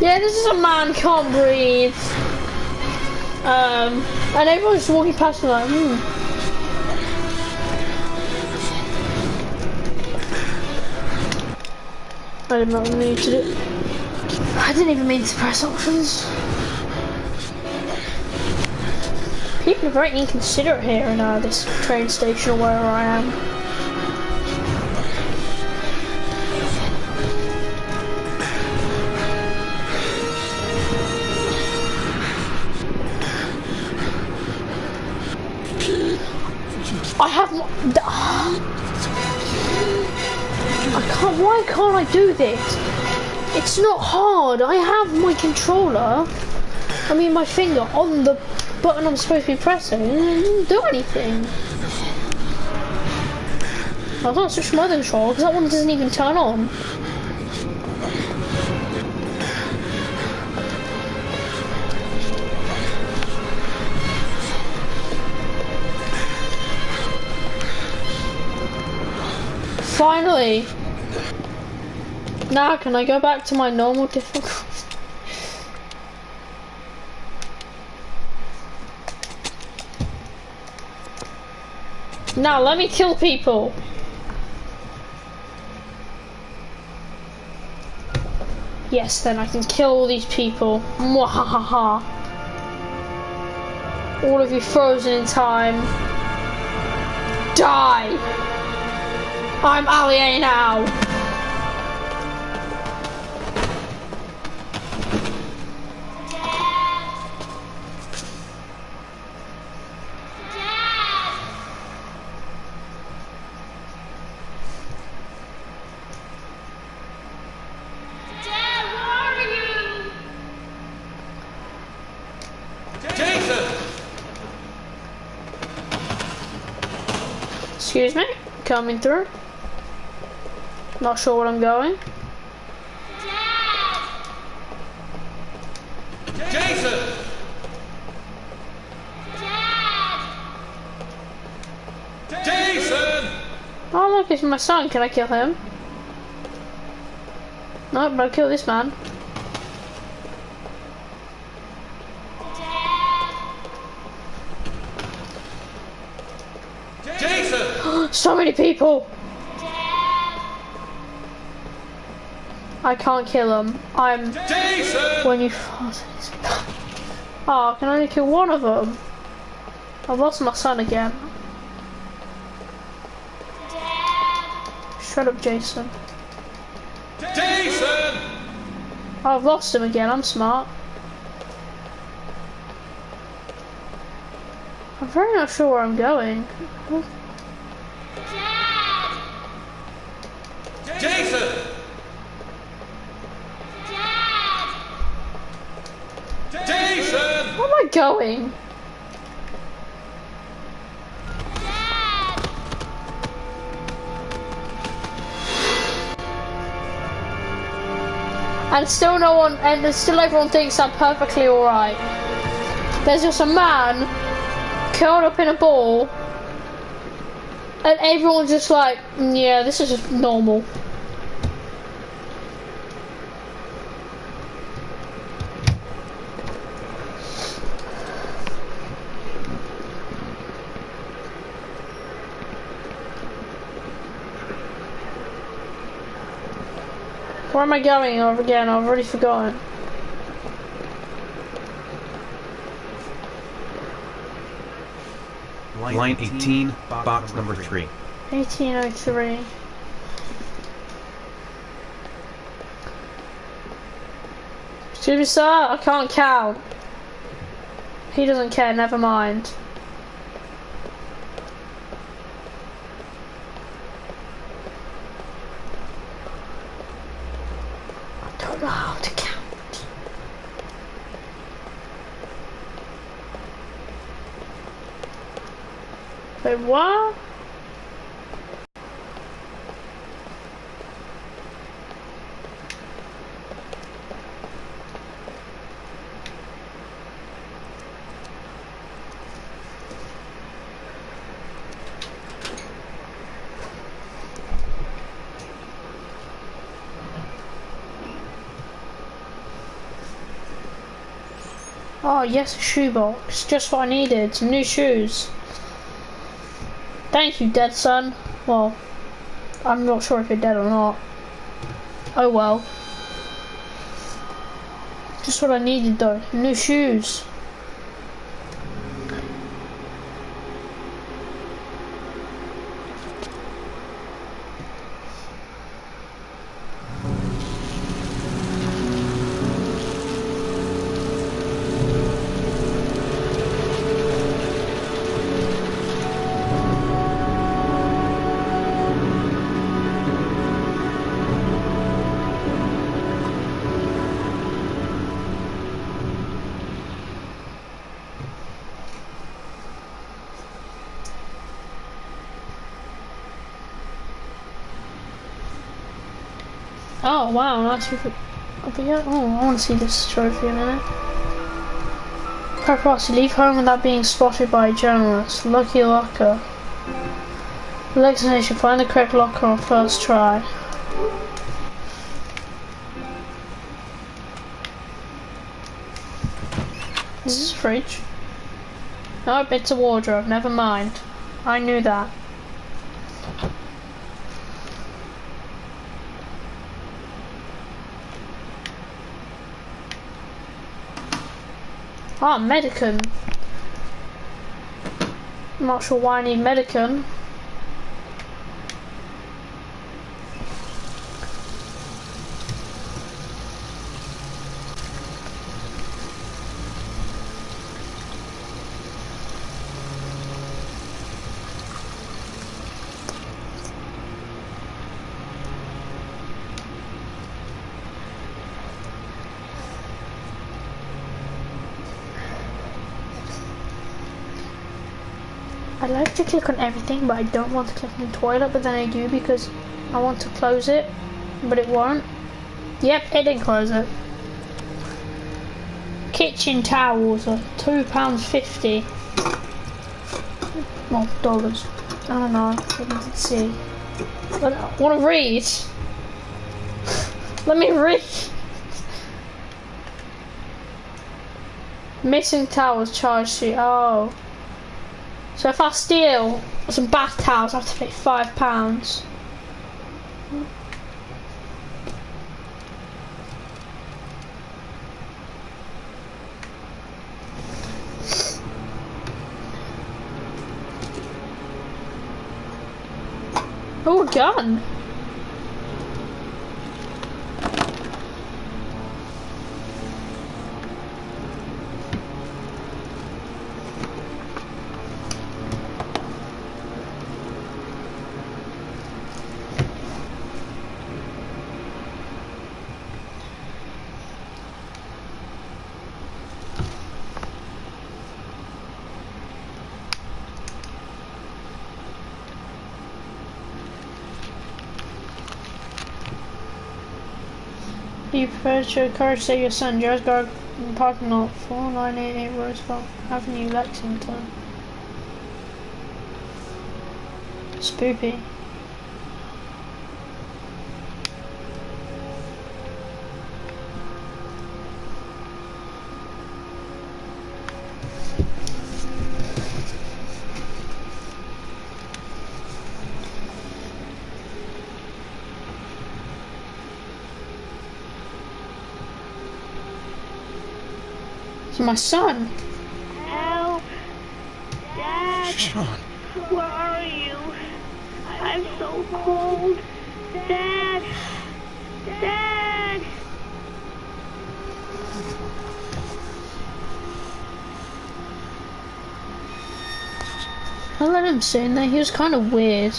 Yeah, this is a man, can't breathe. And everyone's just walking past me like, I did not mean to do. I didn't even mean to press options. People are very inconsiderate here in this train station or wherever I am. I have why can't I do this? It's not hard. I have my controller, my finger on the button I'm supposed to be pressing, and it didn't do anything. I can't switch my other controller because that one doesn't even turn on. Finally! Now can I go back to my normal difficulty? Now let me kill people! Yes, then I can kill all these people. Mwahaha! All of you frozen in time. Die! I'm Ali now! Excuse me, coming through. Not sure where I'm going. Dad! Jason! Dad! Jason! Oh look, it's my son. Can I kill him? No, but I'll kill this man. Jason! So many people! I can't kill them. I'm... Jason! When you... Oh, I can only kill one of them. I've lost my son again. Shut up, Jason. Jason! I've lost him again. I'm smart. I'm very not sure where I'm going. Dad! Jason! Dad! Jason! Where am I going? Dad! And still no one, and still everyone thinks I'm perfectly alright. There's just a man curled up in a ball, and everyone's just like, yeah, this is just normal. Where am I going over again? I've already forgotten. Line 18, box number 3. 1803. Excuse me, sir, I can't count. He doesn't care, never mind. I don't know how to count. Wait, what? Oh yes, a shoebox. Just what I needed. Some new shoes. Thank you, dead son. Well, I'm not sure if you're dead or not. Oh well. Just what I needed though. New shoes. Oh wow, nice. Oh, I want to see this trophy in a minute. Paparazzi, leave home without being spotted by a journalist. Lucky locker. Lex Nation, find the correct locker on first try. Is this a fridge? Nope, it's a wardrobe, never mind. I knew that. Ah, Medicin. I'm not sure why I need Medicin. I like to click on everything, but I don't want to click on the toilet, but then I do because I want to close it, but it won't. Yep, it didn't close it. Kitchen towels are £2.50. Well, dollars. I don't know, let's see. I want to read. Let me read. Missing towels charged to, oh. So if I steal some bath towels, I have to pay £5. Oh, a gun! You prefer to encourage say your son, Joe's Guard parking lot, 4988 Roosevelt Avenue, Lexington. Spoopy. It's my son. Help! Dad! Sean. Where are you? I'm so cold. Dad! Dad! I let him sit in there. He was kind of weird.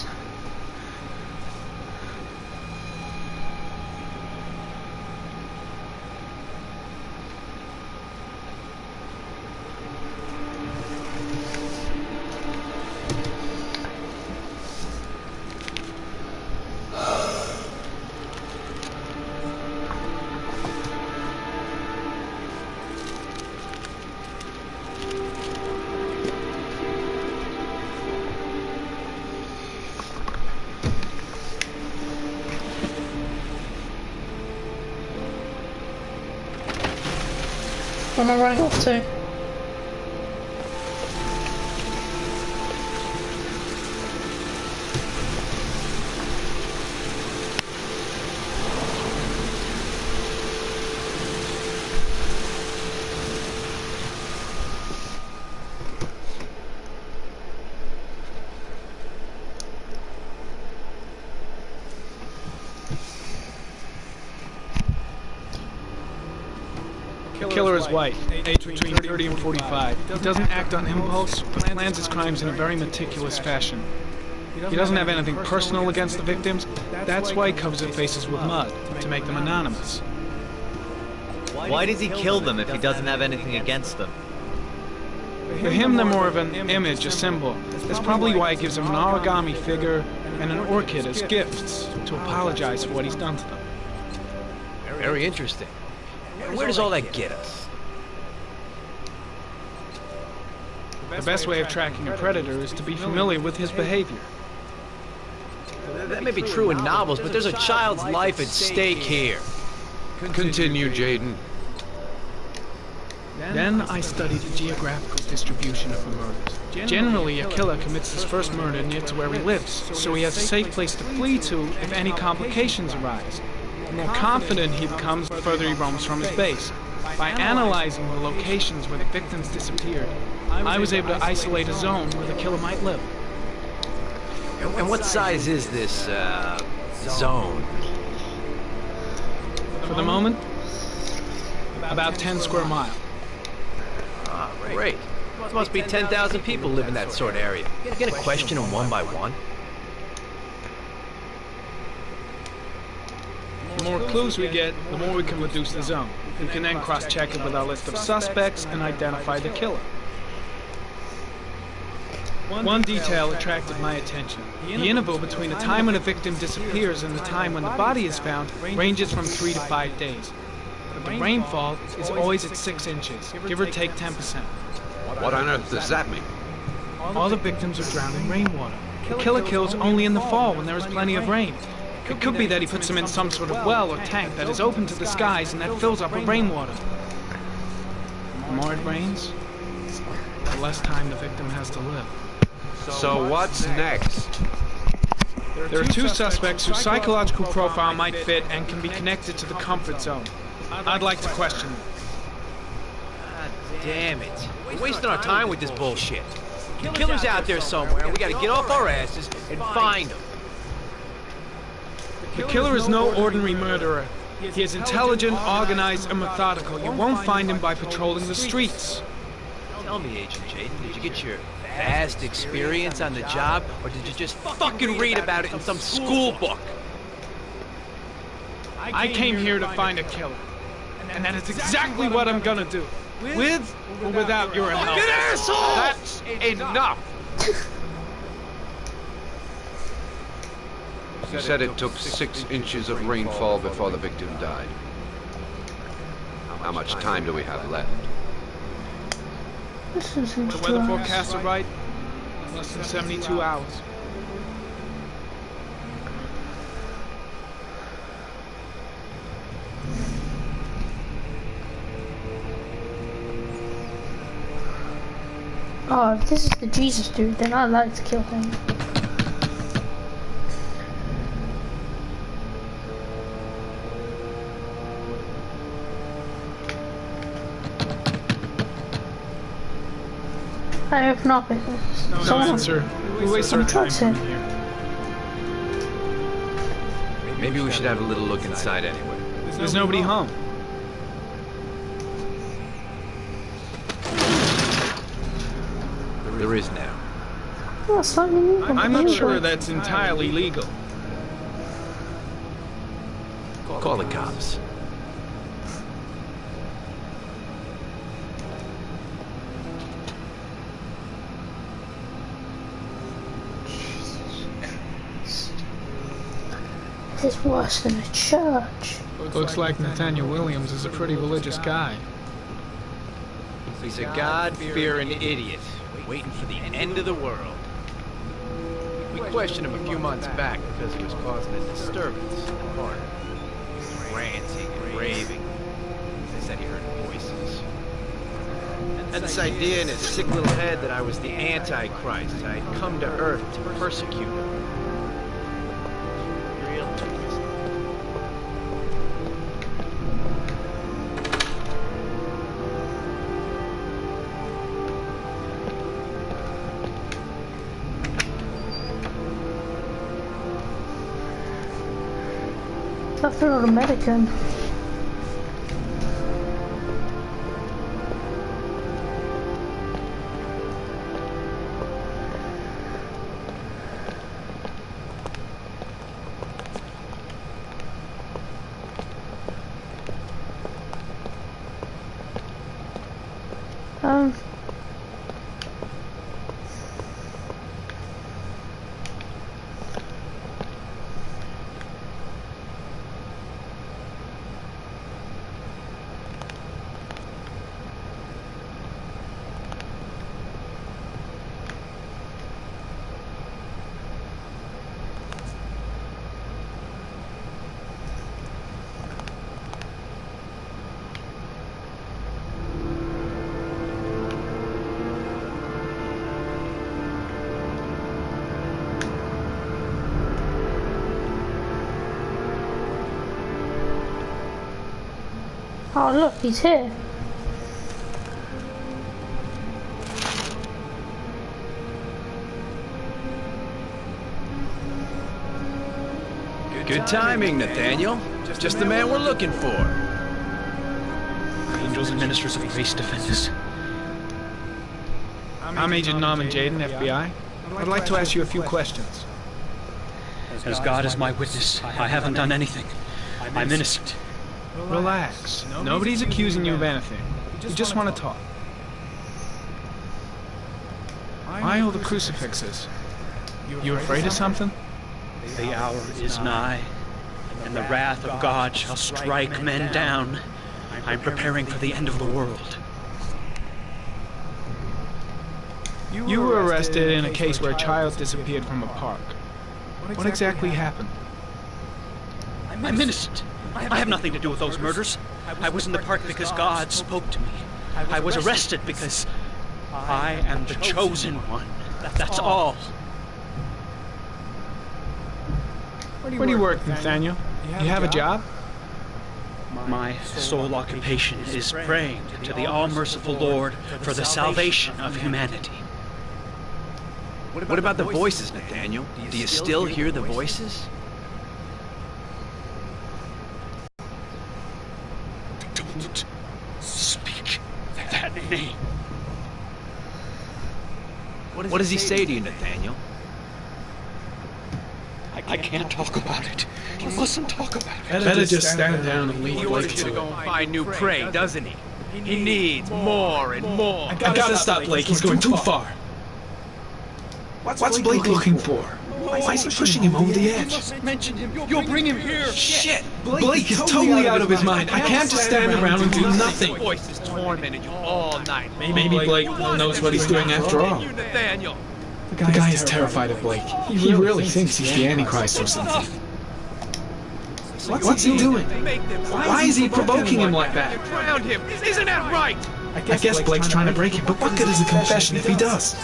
Where am I running off to? The killer is white, aged between 30 and 45. He doesn't act on impulse, but plans his crimes in a very meticulous fashion. He doesn't have anything personal against the victims. That's why he covers their faces with mud, to make them anonymous. Why does he kill them if he doesn't have anything against them? For him, they're more of an image, a symbol. That's probably why he gives them an origami figure and an orchid as gifts, to apologize for what he's done to them. Very interesting. Where does all that get us? The best way of tracking a predator is to be familiar with his behavior. That may be true in novels, but there's a child's life at stake here. Continue, Jaden. Then I studied the geographical distribution of the murders. Generally, a killer commits his first murder near to where he lives, so he has a safe place to flee to if any complications arise. The more confident he becomes, the further he roams from his base. By analyzing the locations where the victims disappeared, I was able to isolate a zone where the killer might live. And what size is this, zone? For the moment, about 10 square miles. Ah, great. There must be 10,000 people live in that sort of area. You gonna question them one by one? The more clues we get, the more we can reduce the zone. We can then cross-check it with our list of suspects and identify the killer. One detail attracted my attention. The interval between the time when a victim disappears and the time when the body is found ranges from 3 to 5 days. But the rainfall is always at 6 inches, give or take 10%. What on earth does that mean? All the victims are drowned in rainwater. The killer kills only in the fall when there is plenty of rain. It could be that he puts them in some sort of well or tank that is open to the skies and that fills up with rainwater. The more it rains, the less time the victim has to live. So what's next? There are 2 suspects whose psychological profile might fit and can be connected to the comfort zone. I'd like to question them. God damn it. We're wasting our time with this bullshit. The killer's out there somewhere, and we gotta get off our asses and find him. The killer is no ordinary murderer. He is intelligent, organized, and methodical. You won't find him by patrolling the streets. Tell me, Agent Jaden, did you get your vast experience on the job, or did you just fucking read about it in some school book? I came here to find a killer. And that is exactly what I'm gonna do. With or without your help. Fucking asshole! That's enough! You said it took 6 inches of rainfall before the victim died. How much time do we have left? The weather forecasts are right. Less than 72 hours. Oh, if this is the Jesus dude, then I'd like to kill him. I open up it. No answer. We waste our time That's it. coming here. Maybe we should have a little look inside anyway. There's nobody home. There is now. Oh, slightly illegal. I'm not sure that's entirely legal. Call the cops. This is worse than a church. Looks like Nathaniel Williams is a pretty religious guy. He's a God-fearing idiot, waiting for the end of the world. We questioned him a few months back because he was causing a disturbance in the park. Ranting and raving. They said he heard voices. Had this idea in his sick little head that I was the Antichrist. I'd come to Earth to persecute him. Real twist. That's not American. Oh look, he's here. Good timing, Nathaniel. Just the man we're looking for. Angels and ministers of grace defend us. I'm Agent Norman Jaden, FBI. I'd like to ask you a few questions. As God is my witness, I haven't done anything. I'm innocent. Relax. Nobody's accusing you of anything. You just want to talk. Why all the crucifixes? You afraid of something? The hour is nigh, and the wrath of God shall strike men down. I'm preparing for the end of the world. You were arrested in a case where a child disappeared from a park. What exactly happened? I'm innocent. I have nothing to do with those murders. I was in the park because God spoke to me. I was arrested because I am the chosen one. That's all. Where do you work, Nathaniel? You have a job? My sole occupation is praying to the all-merciful Lord for the salvation of humanity. What about the voices, Nathaniel? Do you still hear the voices? Don't speak that name. What does he say to you, Nathaniel? I can't talk about it. You mustn't talk about it. Better just stand down and leave He Blake wants you to to go it. and find new prey, doesn't he? He needs more and more. I gotta stop Blake. He's going too far. What's Blake looking for? Why is he pushing him over the edge? Mention him. You'll bring him here. Shit! Blake is totally out of his mind. I can't just stand around and do nothing. Voices tormented you all night. Maybe Blake knows what he's doing after all. Nathaniel. The guy is terrified of Blake. He really thinks he's the Antichrist or something. What's he doing? Why is he provoking him like that? Drowned him. Isn't that right? I guess Blake's trying to break him, but what good is a confession if he does?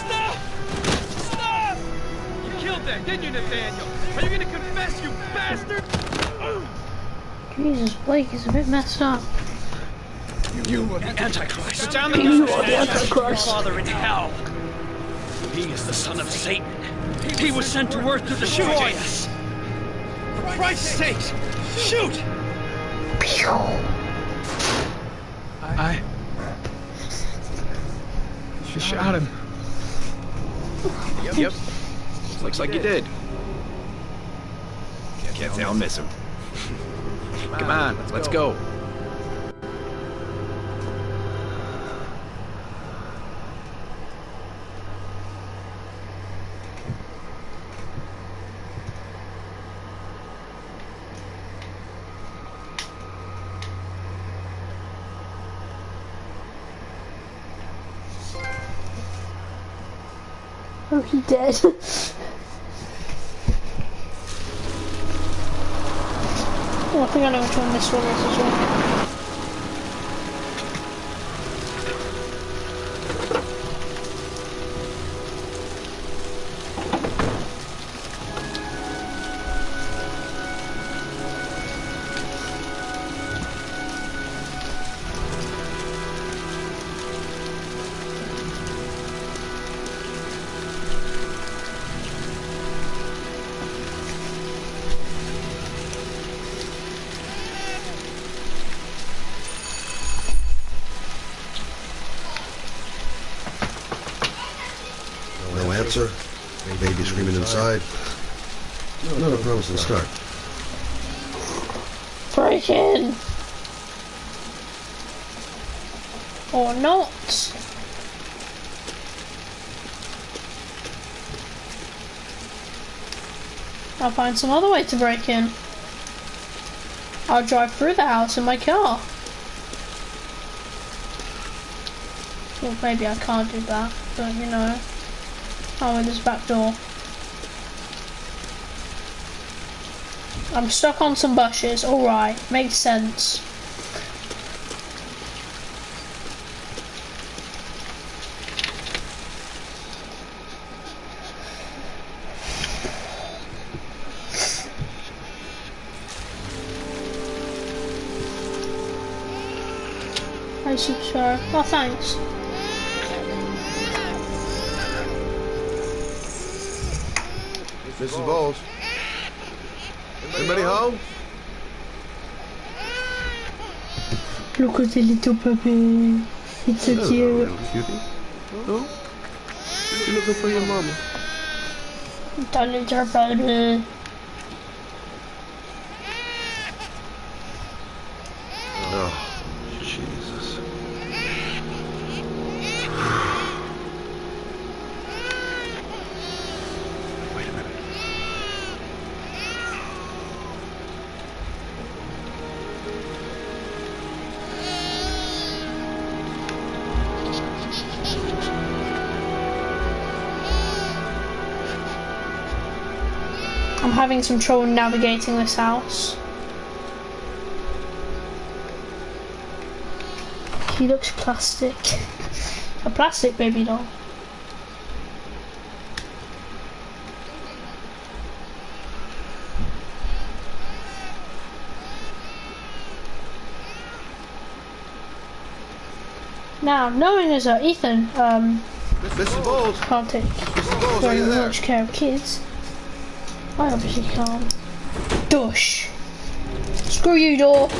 You killed them, didn't you, Nathaniel? Are you gonna confess, you bastard? Jesus, Blake is a bit messed up. You are the Antichrist. You are the Antichrist. Father in hell. He is the son of Satan. He was sent to Earth to destroy us. For Christ's sake, shoot! She shot him. Yep. Looks like you did. Can't say I'll miss him. Come on, let's go. Oh, he dead. Oh, I think I know which one this one is as well. No answer. Baby screaming inside. Not a promising start. Break in. Or not. I'll find some other way to break in. I'll drive through the house in my car. Well, maybe I can't do that, but you know. Oh, in this back door. I'm stuck on some bushes. Alright, makes sense. Hi, Superstar. Oh, thanks. Mrs. Bowles. Anybody home? Look at the little puppy. It's so cute. Little cutie. No? You're looking for your mama. Don't need her baby. Oh, Jesus. Wait a minute. I'm having some trouble navigating this house. He looks plastic. A plastic baby doll. Now, knowing as Ethan, Mrs. Bowles. can't take Bowles, are you very there? much care of kids. I obviously can't. Dush. Screw you, door.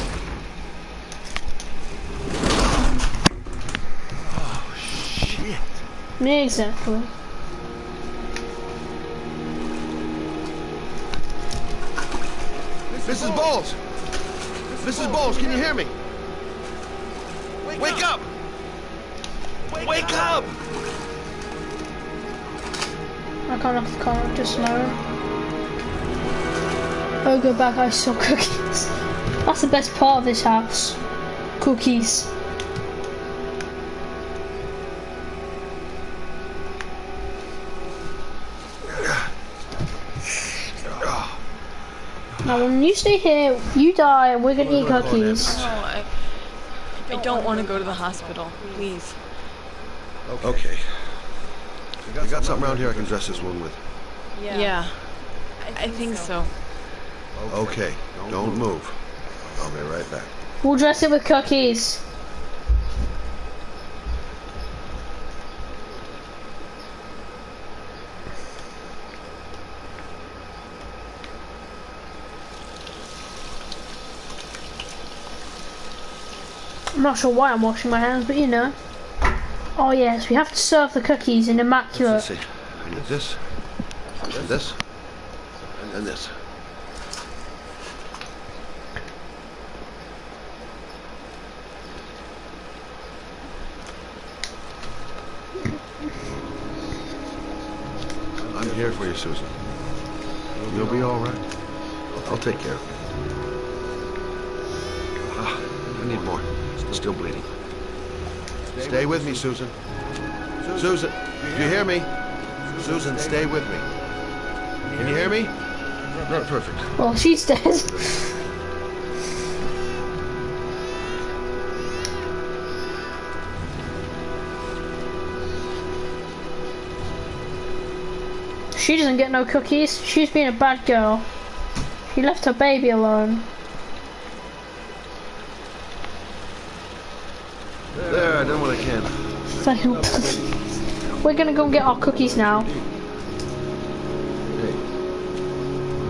Oh, shit. Exactly. Mrs. Bowles. Mrs. Bowles, can you hear me? Wake up! Wake up! I can't off the car, just now. Oh, go back, I saw cookies. That's the best part of this house. Cookies. Now when you stay here, you die and we're gonna eat cookies. No, I don't want to go to the hospital, please. Okay. You got something around here I can dress this wound with? Yeah, I think so. Okay, don't move. I'll be right back. We'll dress it with cookies. I'm not sure why I'm washing my hands, but you know. Oh yes, we have to serve the cookies in immaculate. Let's see. I need this, and this, and this. I'm here for you, Susan. You'll be all right. I'll take care of you. I need more. Still bleeding. Stay with me, Susan. Susan, do you hear me? Susan, stay with me. Can you hear me? Not perfect. Well, she's dead. She doesn't get no cookies. She's being a bad girl. She left her baby alone. There, I done what I can. We're gonna go and get our cookies now. Hey,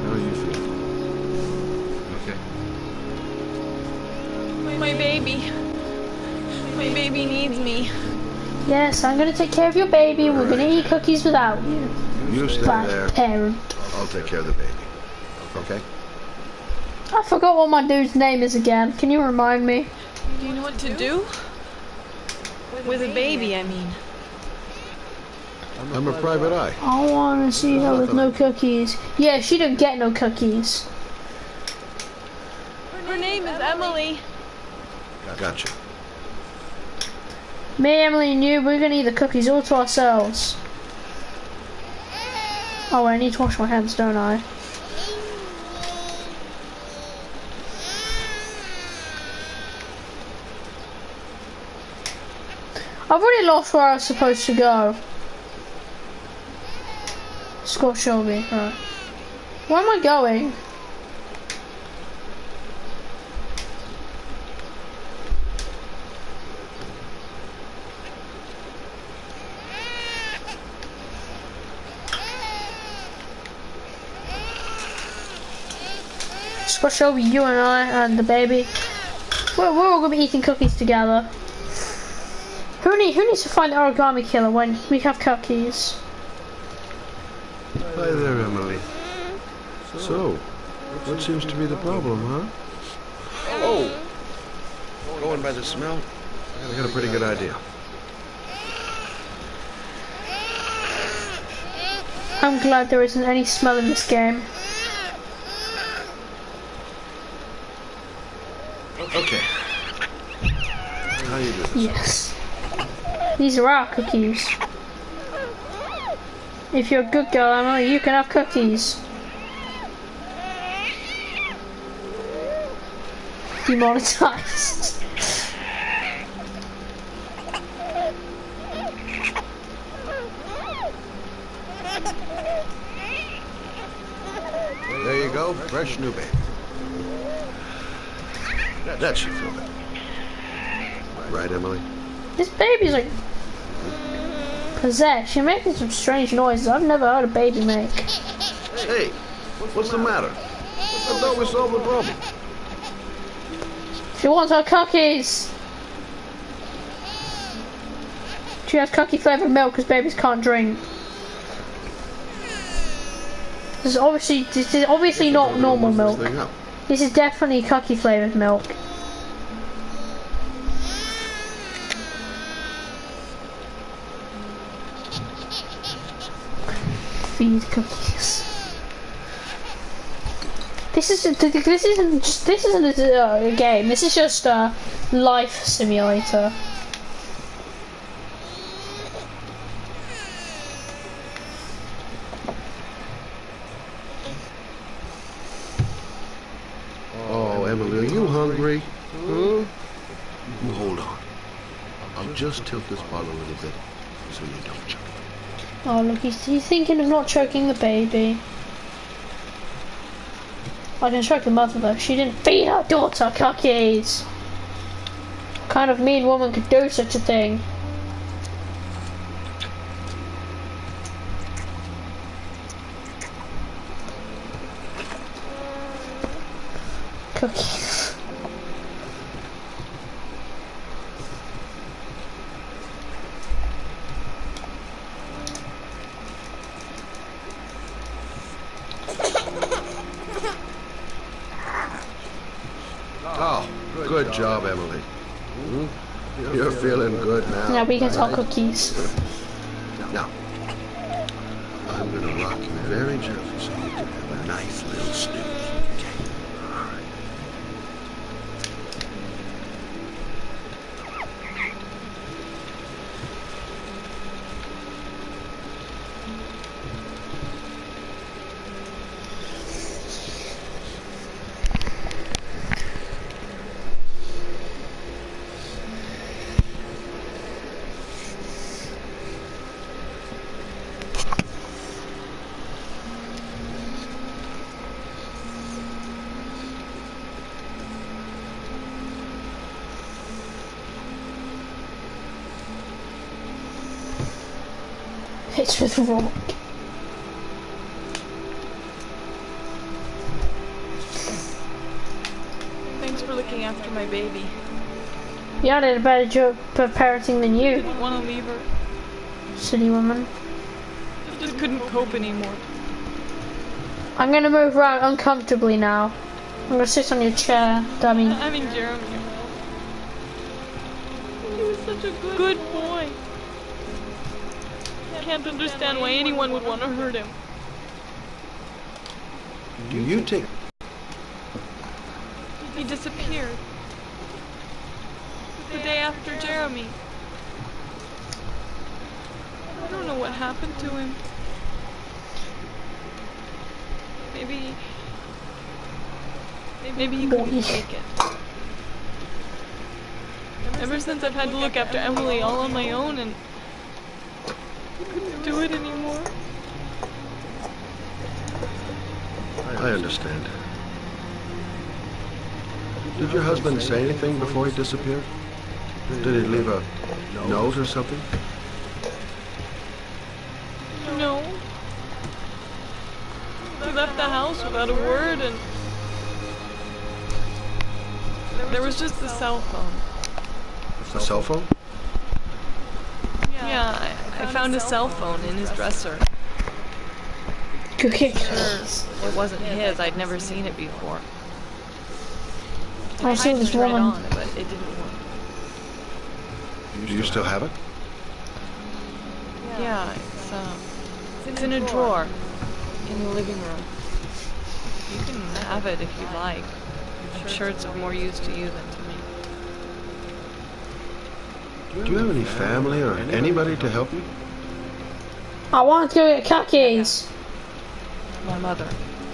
how do you feel? Okay. My baby. My baby needs me. Yes, I'm gonna take care of your baby. We're gonna eat cookies without you. You stay Bad there. parent. I'll take care of the baby. Okay? I forgot what my dude's name is again. Can you remind me? Do you know what to do? With a baby, I mean. I'm a private eye. I wanna see her with no cookies. Yeah, she didn't get no cookies. Her name is Emily. Gotcha. Me, Emily, and you, we're gonna eat the cookies all to ourselves. Oh, I need to wash my hands, don't I? I've already lost where I was supposed to go. Scott Shelby, right. Where am I going? Scott Shelby, you and I, and the baby. We're all gonna be eating cookies together. Who needs to find the origami killer when we have cookies? Hi there, Emily. So, what seems to be the problem, huh? Oh! Going by the smell, I got a pretty good idea. I'm glad there isn't any smell in this game. Okay. How you do this? Yes. These are our cookies. If you're a good girl, Emily, you can have cookies. Demonetized. There you go, fresh new baby. That should feel better. Right, Emily? This baby's like possessed. She's making some strange noises I've never heard a baby make. Hey, what's the matter? I thought we solved the problem. She wants her cookies. She has cookie flavored milk because babies can't drink. This is obviously not normal milk. This is definitely cookie flavored milk. Feed cookies. This isn't a game. This is just a life simulator. Oh, Emily, are you hungry? Huh? You hold on. I'll just tilt this bottle a little bit so you don't choke. Oh look, he's thinking of not choking the baby. I can choke the mother though. She didn't feed her daughter cookies. What kind of mean woman could do such a thing? Cookies. Good job, Emily. You're feeling good now. Now we can talk cookies. Now, I'm gonna rock you very gently so you can have a nice little snooze. It's with rock. Thanks for looking after my baby. Yeah, I did a better job of parenting than you. Didn't want to leave her. Silly woman. I just couldn't cope anymore. I'm gonna move around uncomfortably now. I'm gonna sit on your chair, dummy. Having Jeremy around. He was such a good boy. I can't understand why anyone would want to hurt him. Do you take... He disappeared. The day after Jeremy. I don't know what happened to him. Maybe he couldn't take it. Ever since I've had to look after Emily all on my own and couldn't do it anymore. I understand. Did your husband say anything before he disappeared? Did he leave a note or something? No. He left the house without a word, and there was just the cell phone. A cell phone? Yeah, I found a cell phone in his dresser. Okay. Sure, it wasn't his. I'd never seen it before. I saw this turn it woman. on, but it didn't work. Do you still have it? Yeah, it's in a drawer in the living room. You can have it if you like. I'm sure it's of more use to you than to me. Do you have any family or anybody to help you? I want to go get cookies. My mother.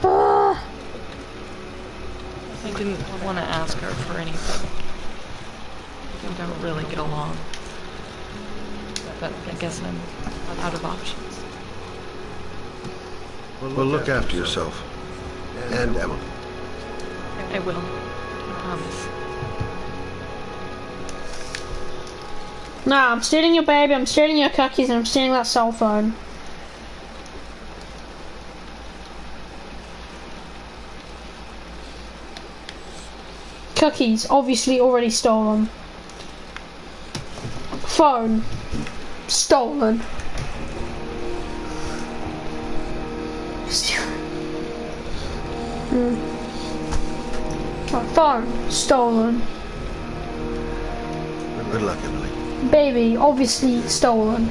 Ah. I didn't want to ask her for anything. We don't really get along. But I guess I'm out of options. Well, look after yourself. And Emily. I will. I promise. Nah, I'm stealing your baby, I'm stealing your cookies, and I'm stealing that cell phone. Cookies, obviously already stolen. Phone, stolen. My phone, stolen. Good luck, Emily. Baby, obviously stolen.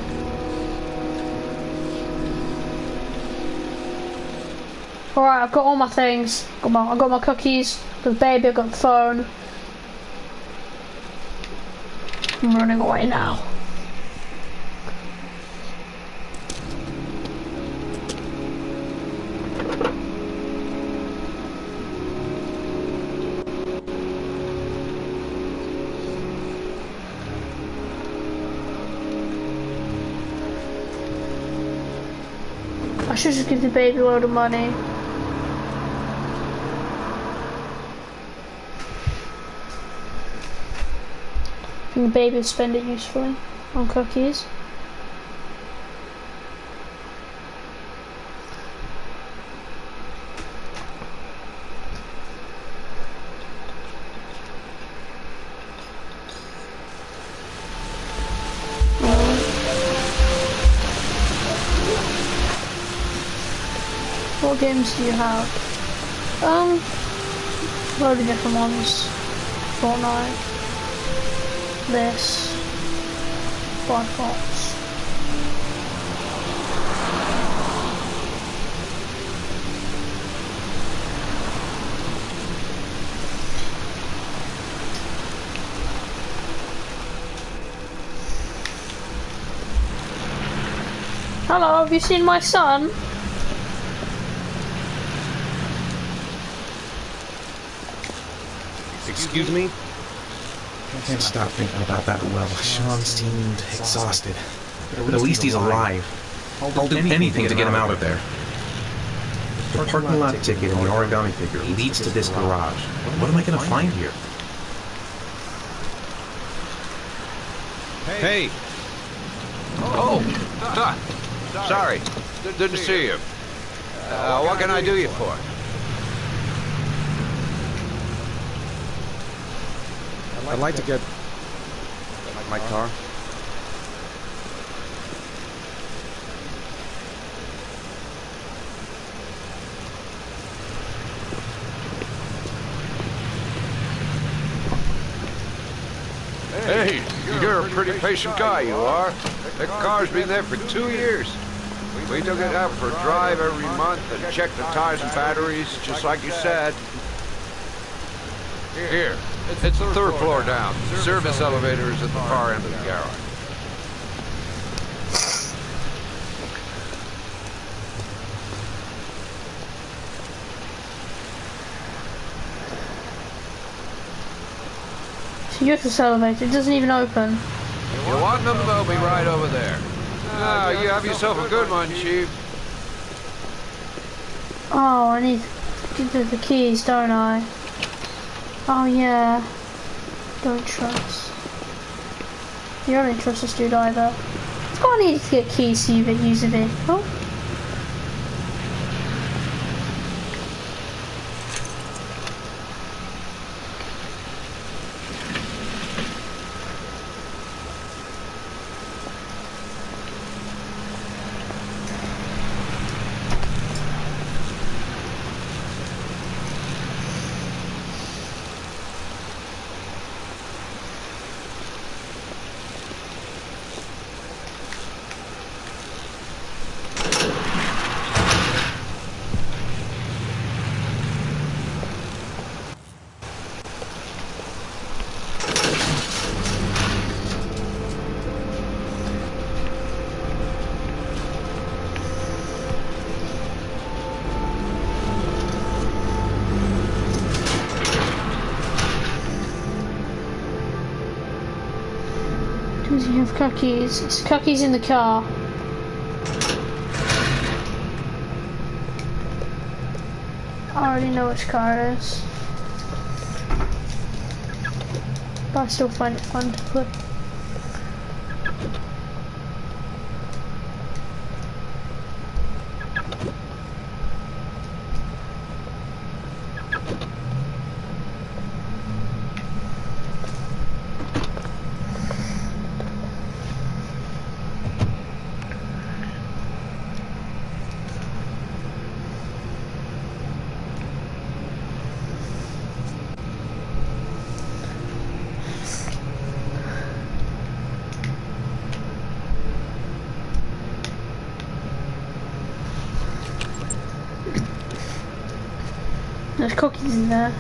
Alright, I've got all my things. I've got my cookies, I've got the baby, I've got the phone. I'm running away now. I should just give the baby a load of money. And the baby will spend it usefully on cookies. What games do you have? A load of different ones. Fortnite. This. Black Ops. Hello, have you seen my son? Excuse me? I can't stop thinking about that well. Sean seemed exhausted. But at least he's alive. I'll do anything to get him out of there. The parking lot ticket and the origami figure leads to this garage. What am I going to find here? Hey! Oh! Sorry. Didn't see you. What can I do you for? I'd like to get my car. Hey, you're a pretty patient guy, you are. That car's been there for 2 years. We took it out for a drive every month and checked the tires and batteries, just like you said. Here, it's the 3rd floor down. The service elevator is at the far end of the garage. So you're this elevator, it doesn't even open. You want them, they'll be right over there. Ah, you have yourself a good one, Chief. Oh, I need to get the keys, don't I? Oh yeah. Don't trust. You don't trust this dude either. I need to get keys to use the vehicle. Does he have cookies? It's cookies in the car. I already know which car it is. But I still find it fun to play. There's cookies in there.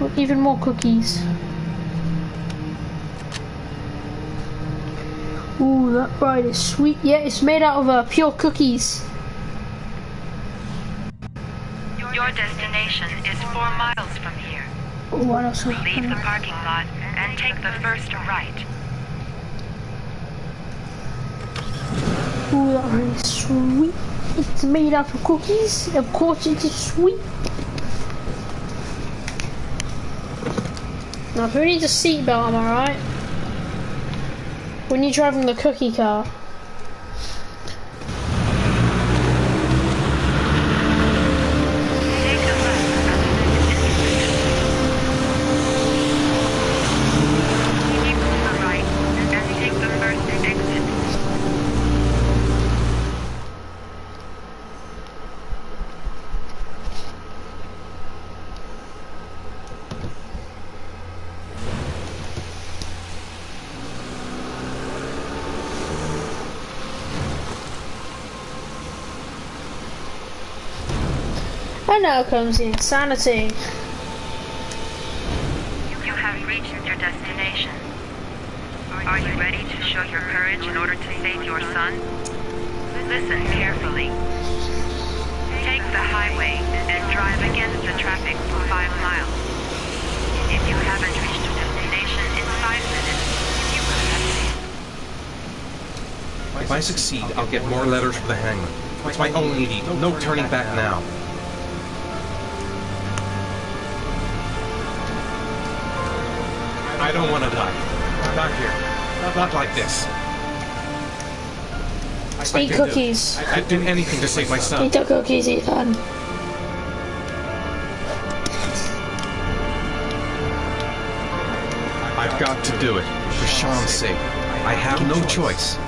Look, even more cookies. Ooh, that bride is sweet. Yeah, it's made out of pure cookies. Your destination is 4 miles from here. Ooh, what else? Leave the parking lot and take the first right. Ooh, that really sweet. It's made out of cookies. Of course it is sweet. Now who needs a seatbelt, am I right? When you're driving the cookie car. And now comes the insanity. You have reached your destination. Are you ready to show your courage in order to save your son? Listen carefully. Take the highway and drive against the traffic for 5 miles. If you haven't reached your destination in 5 minutes, you will have failed. If I succeed, I'll get more letters for the hangman. It's my only need. No turning back now. I don't want to die. Not here. Not like this. Eat cookies. I'd do anything to save my son. Eat the cookies, Ethan. I've got to do it. For Sean's sake. I have no choice.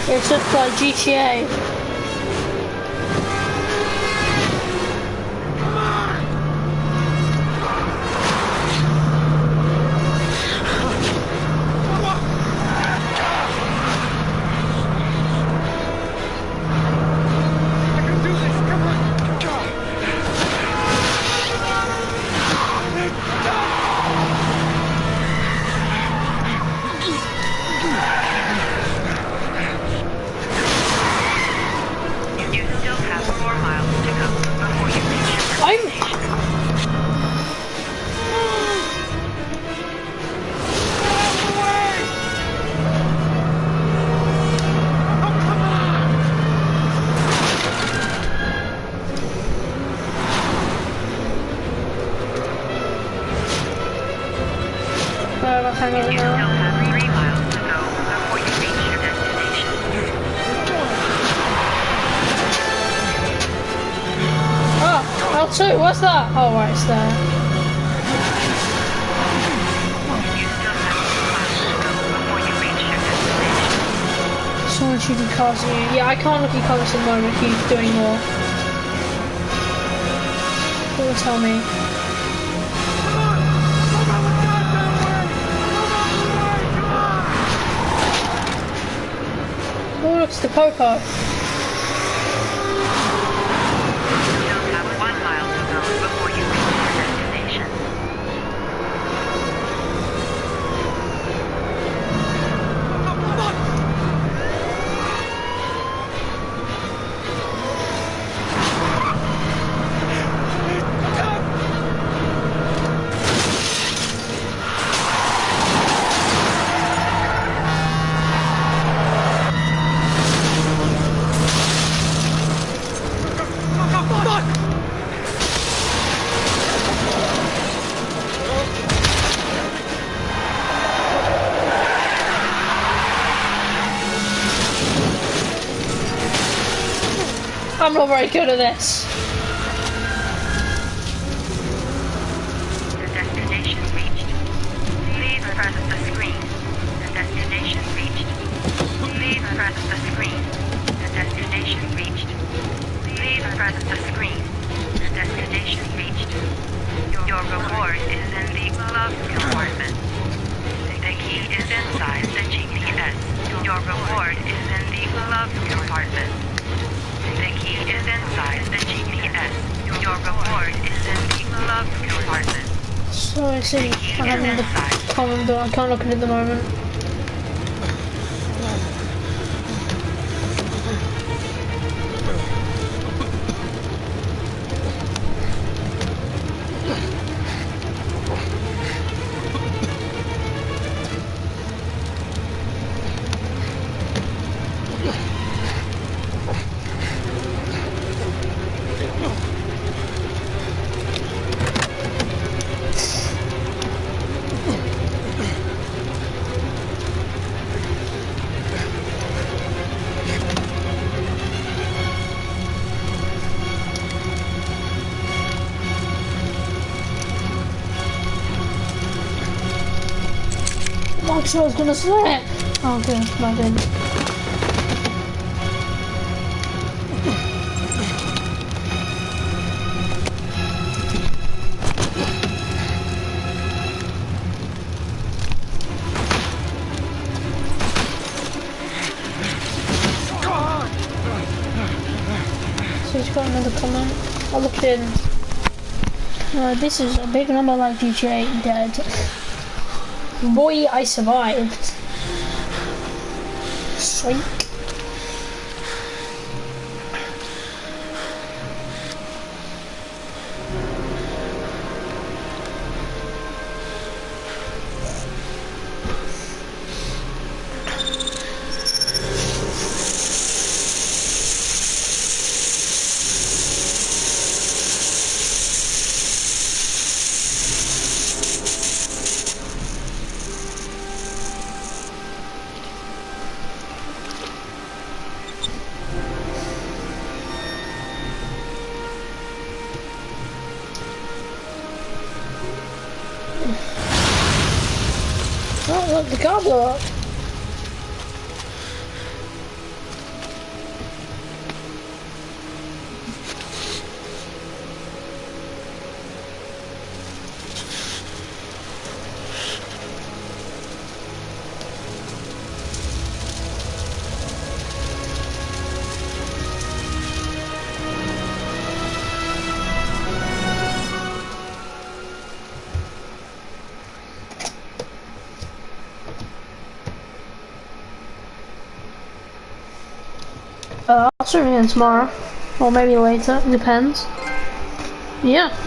It's just like GTA. So what's that? Oh right, it's there. Someone shooting cars at you. Yeah, I can't look at cars at the moment. Keep doing more. What will tell me? Oh, look, it's the Popo. I'm not very good at this. The destination reached. Please press the screen. The destination reached. Please press the screen. The destination reached. Please press the screen. The destination reached. Your reward is in the glove compartment. The key is inside the GPS. Your reward is in the glove compartment. The key is inside the GPS. Your reward is in the glove compartment. So I see. I have the common door. I can't look at it at the moment. I was gonna say it. Oh, okay, I didn't. comment. I looked in. This is a big number like GTA dead. Boy, I survived. Sweet. Oh, look, the car blew up. I'll stream again tomorrow, or maybe later, depends. Yeah.